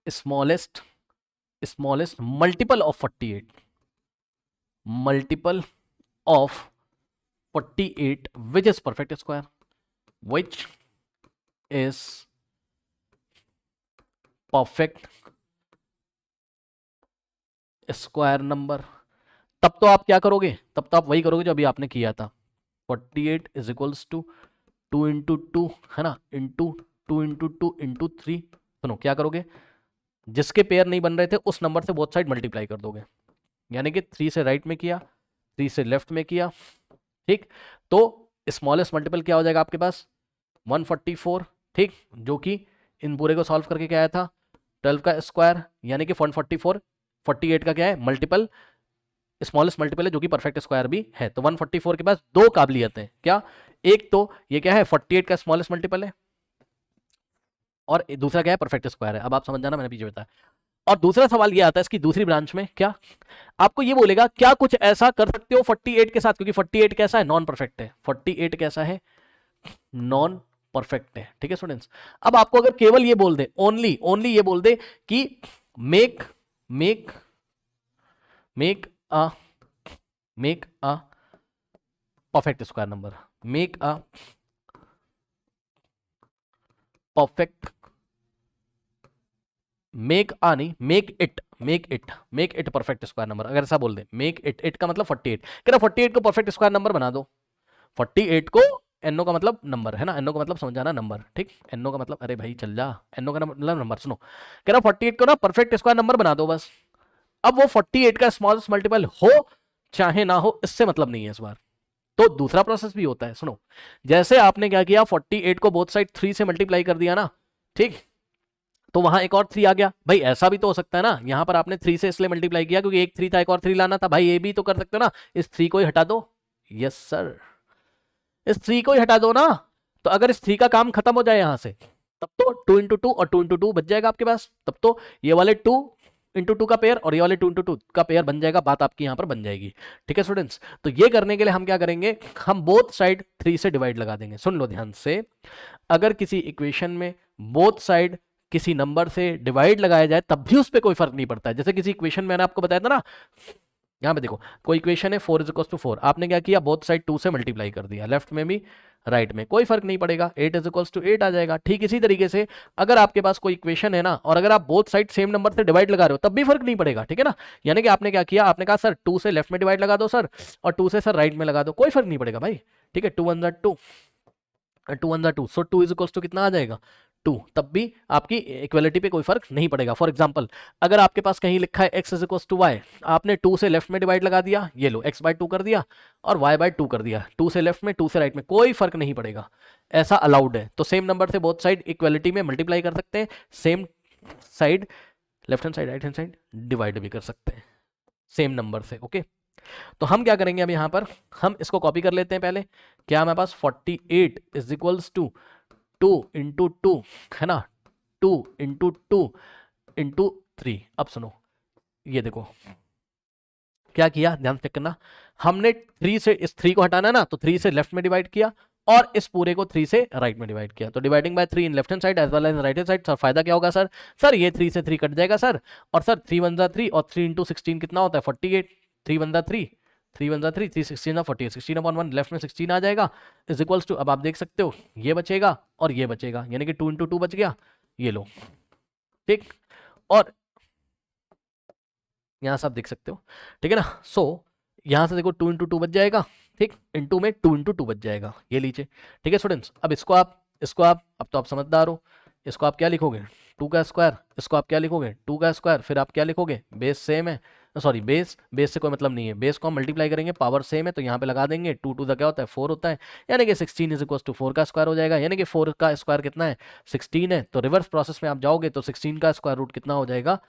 smallest smallest multiple of 48, multiple of 48 which is perfect square, which is perfect square number. तब तो आप क्या करोगे, तब तो आप वही करोगे जो अभी आपने किया था, 48 इज इक्वल्स टू 2 इंटू 2, है ना, इंटू 2 इंटू 2 इंटू 3। सुनो क्या करोगे, जिसके पेयर नहीं बन रहे थे उस नंबर से बोथ साइड मल्टीप्लाई कर दोगे, यानी कि 3 से राइट में किया, 3 से लेफ्ट में किया, ठीक। तो स्मॉलेस्ट मल्टीपल क्या हो जाएगा आपके पास, 144, ठीक, जो कि इन पूरे को सॉल्व करके क्या आया था, 12 का स्क्वायर, यानी कि 144 48 का क्या है, मल्टीपल, स्मॉलेस्ट मल्टीपल है जो कि परफेक्ट स्क्वायर भी है। तो 144 के पास दो काबिलियतें, क्या, एक तो ये क्या है 48 का स्मॉलेस्ट मल्टीपल है, और दूसरा क्या है, परफेक्ट स्क्वायर है। अब आप समझ जाना, मैंने पीछे बताया। और दूसरा सवाल ये आता है इसकी दूसरी ब्रांच में, क्या आपको ये बोलेगा क्या कुछ ऐसा कर सकते हो 48 के साथ, क्योंकि 48 कैसा है, नॉन परफेक्ट है, 48 कैसा है, नॉन परफेक्ट है, ठीक है स्टूडेंट्स। अब आपको अगर केवल ये बोल दे, ओनली ये बोल दे कि make a perfect square number, make a perfect, make it perfect square number, अगर ऐसा बोल दे, मेक इट का मतलब 48, कह रहा 48 को परफेक्ट स्क्वायर नंबर बना दो, 48 को, एनओ का मतलब नंबर है ना, एनओ का मतलब समझ जाना नंबर, ठीक, एनओ का मतलब, अरे भाई चल जा, एनओ का मतलब नंबर, सुनो, कह रहा 48 को ना परफेक्ट स्क्वायर नंबर बना दो बस। अब वो 48 का स्मॉलेस्ट मल्टीपल हो चाहे ना हो, इससे मतलब नहीं है इस बार। तो दूसरा प्रोसेस भी होता है, सुनो, जैसे आपने क्या किया, 48 को बोथ साइड 3 से मल्टीप्लाई कर दिया ना, ठीक, तो वहां एक और 3 आ गया। भाई ऐसा भी तो हो सकता है ना, यहां पर आपने 3 से इसलिए मल्टीप्लाई किया क्योंकि एक 3 था, एक और 3 लाना था, भाई ये भी तो कर सकते हो ना, इस 3 को ही हटा दो, यस सर, इस 3 को ही हटा दो ना। तो अगर इस 3 का काम खत्म हो जाए यहां से, तब तो 2 इंटू 2 और 2 इंटू 2 बच जाएगा आपके पास, तब तो ये वाले 2 इंटू 2 का पेयर और ये वाले 2 इंटू 2 का पेयर बन जाएगा, बात आपकी यहां पर बन जाएगी, ठीक है स्टूडेंट्स। तो ये करने के लिए हम क्या करेंगे, हम बोथ साइड 3 से डिवाइड लगा देंगे। सुन लो ध्यान से, अगर किसी इक्वेशन में बोथ साइड किसी नंबर से डिवाइड लगाया जाए तब भी उस पर कोई फर्क नहीं पड़ता है। जैसे किसी इक्वेशन में मैंने आपको बताया था ना, यहाँ पे देखो कोई इक्वेशन है 4 इज इक्वल टू 4, आपने क्या किया, बोथ साइड 2 से मल्टीप्लाई कर दिया, लेफ्ट में भी राइट में, कोई फर्क नहीं पड़ेगा, 8 इज इक्वल टू 8 आ जाएगा। ठीक इसी तरीके से अगर आपके पास कोई इक्वेशन है ना, और अगर आप बोथ साइड सेम नंबर से डिवाइड लगा रहे हो तब भी फर्क नहीं पड़ेगा, ठीक है ना। यानी कि आपने क्या किया, आपने कहा सर 2 से लेफ्ट में डिवाइड लगा दो सर, और 2 से सर राइट में लगा दो, कोई फर्क नहीं पड़ेगा भाई, ठीक है। 2 1 2, 2 1 2, सो 2 इज इक्वल टू कितना आ जाएगा 2, तब भी आपकी इक्वलिटी पे कोई फर्क नहीं पड़ेगा। फॉर एग्जांपल अगर आपके पास कहीं लिखा है x is equal to Y, आपने 2 से लेफ्ट में डिवाइड लगा दिया, ये लो x बाय 2 कर दिया और y बाय 2 कर दिया, 2 से लेफ्ट में 2 से राइट में, कोई फर्क नहीं पड़ेगा, ऐसा अलाउड है। तो सेम नंबर से बोथ साइड इक्वलिटी में मल्टीप्लाई कर सकते हैं, same side left hand side right hand side divide भी कर सकते हैं सेम नंबर से, ओके। तो हम क्या करेंगे अब यहाँ पर, हम इसको कॉपी कर लेते हैं पहले, क्या हमारे पास 48 इज इक्वल्स टू 2 इंटू 2 है ना, 2 इंटू 2 इंटू 3। अब सुनो, ये देखो क्या किया, ध्यान से चेक करना, हमने 3 से इस 3 को हटाना ना, तो 3 से लेफ्ट में डिवाइड किया और इस पूरे को 3 से राइट में डिवाइड किया, तो dividing by 3 in left hand side as well as right hand side. Sir फायदा क्या होगा सर, सर ये 3 से 3 कट जाएगा सर, और सर 3 1 3 और 3 इंटू 16 कितना होता है 48, 3 1 3, 3 1 3, 3 16 48, 16 अपॉन 1 लेफ्ट में 16 आ जाएगा इज इक्वल्स टू, अब आप देख सकते हो ये बचेगा और ये बचेगा, यानी कि 2 इंटू 2 बच गया, ये लो, ठीक। और यहाँ से आप देख सकते हो, ठीक है ना। सो यहाँ से देखो 2 इंटू 2 बच जाएगा, ठीक, इंटू में 2 इंटू 2 बच जाएगा, ये लीजिए, ठीक है स्टूडेंट्स। अब इसको आप अब तो आप समझदार हो, इसको आप क्या लिखोगे 2 का स्क्वायर, इसको आप क्या लिखोगे 2 का स्क्वायर, फिर आप क्या लिखोगे, बेस सेम है, सॉरी बेस से कोई मतलब नहीं है, बेस को हम मल्टीप्लाई करेंगे, पावर सेम है तो यहाँ पे लगा देंगे, 2 2 क्या होता है 4 होता है, यानी कि 16 इज इक्वल टू 4 का स्क्वायर हो जाएगा, यानी कि 4 का स्क्वायर कितना है 16 है, तो रिवर्स प्रोसेस में आप जाओगे तो 16 का स्क्वायर रूट कितना हो जाएगा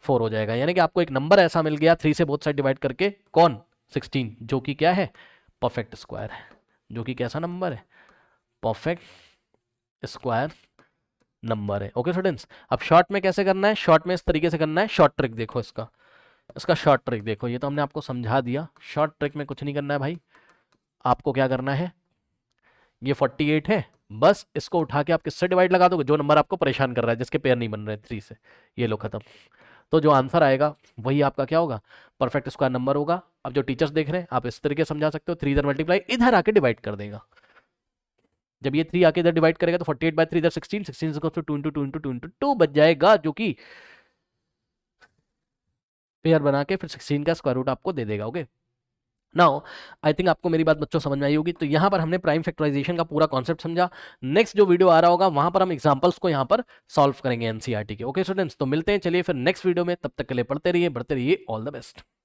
4 हो जाएगा, यानी कि आपको एक नंबर ऐसा मिल गया 3 से बोथ साइड डिवाइड करके, कौन 16, जो कि क्या है परफेक्ट स्क्वायर है, जो कि कैसा नंबर है परफेक्ट स्क्वायर नंबर है, ओके स्टूडेंट्स। अब शॉर्ट में कैसे करना है, शॉर्ट में इस तरीके से करना है, शॉर्ट ट्रिक देखो इसका शॉर्ट ट्रिक देखो, ये तो हमने आपको समझा दिया, शॉर्ट ट्रिक में कुछ नहीं करना है भाई, आपको क्या करना है, ये 48 है, बस इसको उठा के आप किससे डिवाइड लगा दोगे, जो नंबर आपको परेशान कर रहा है जिसके पेयर नहीं बन रहे 3 से, ये लो खत्म। तो जो आंसर आएगा वही आपका क्या होगा परफेक्ट स्क्वायर नंबर होगा। अब जो टीचर्स देख रहे हैं आप इस तरीके समझा सकते हो, 3 इधर मल्टीप्लाई इधर आके डिवाइड कर देगा, जब ये 3 आके इधर डिवाइड करेगा तो 48 बाय 3 इधर 16, 16 equals to 2 into 2 into 2 into 2 बच जाएगा, जो कि पेयर बना के फिर 16 का स्क्वायर रूट आपको दे देगा, ओके। नाउ आई थिंक आपको मेरी बात बच्चों समझ में आई होगी। तो यहाँ पर हमने प्राइम फैक्टराइजेशन का पूरा कॉन्सेप्ट समझा, नेक्स्ट जो वीडियो आ रहा होगा वहां पर हम एग्जांपल्स को यहाँ पर सॉल्व करेंगे एनसीईआरटी के, ओके स्टूडेंट्स। तो मिलते हैं चलिए फिर नेक्स्ट वीडियो में, तब तक के लिए पढ़ते रहिए बढ़ते रहिए, ऑल द बेस्ट।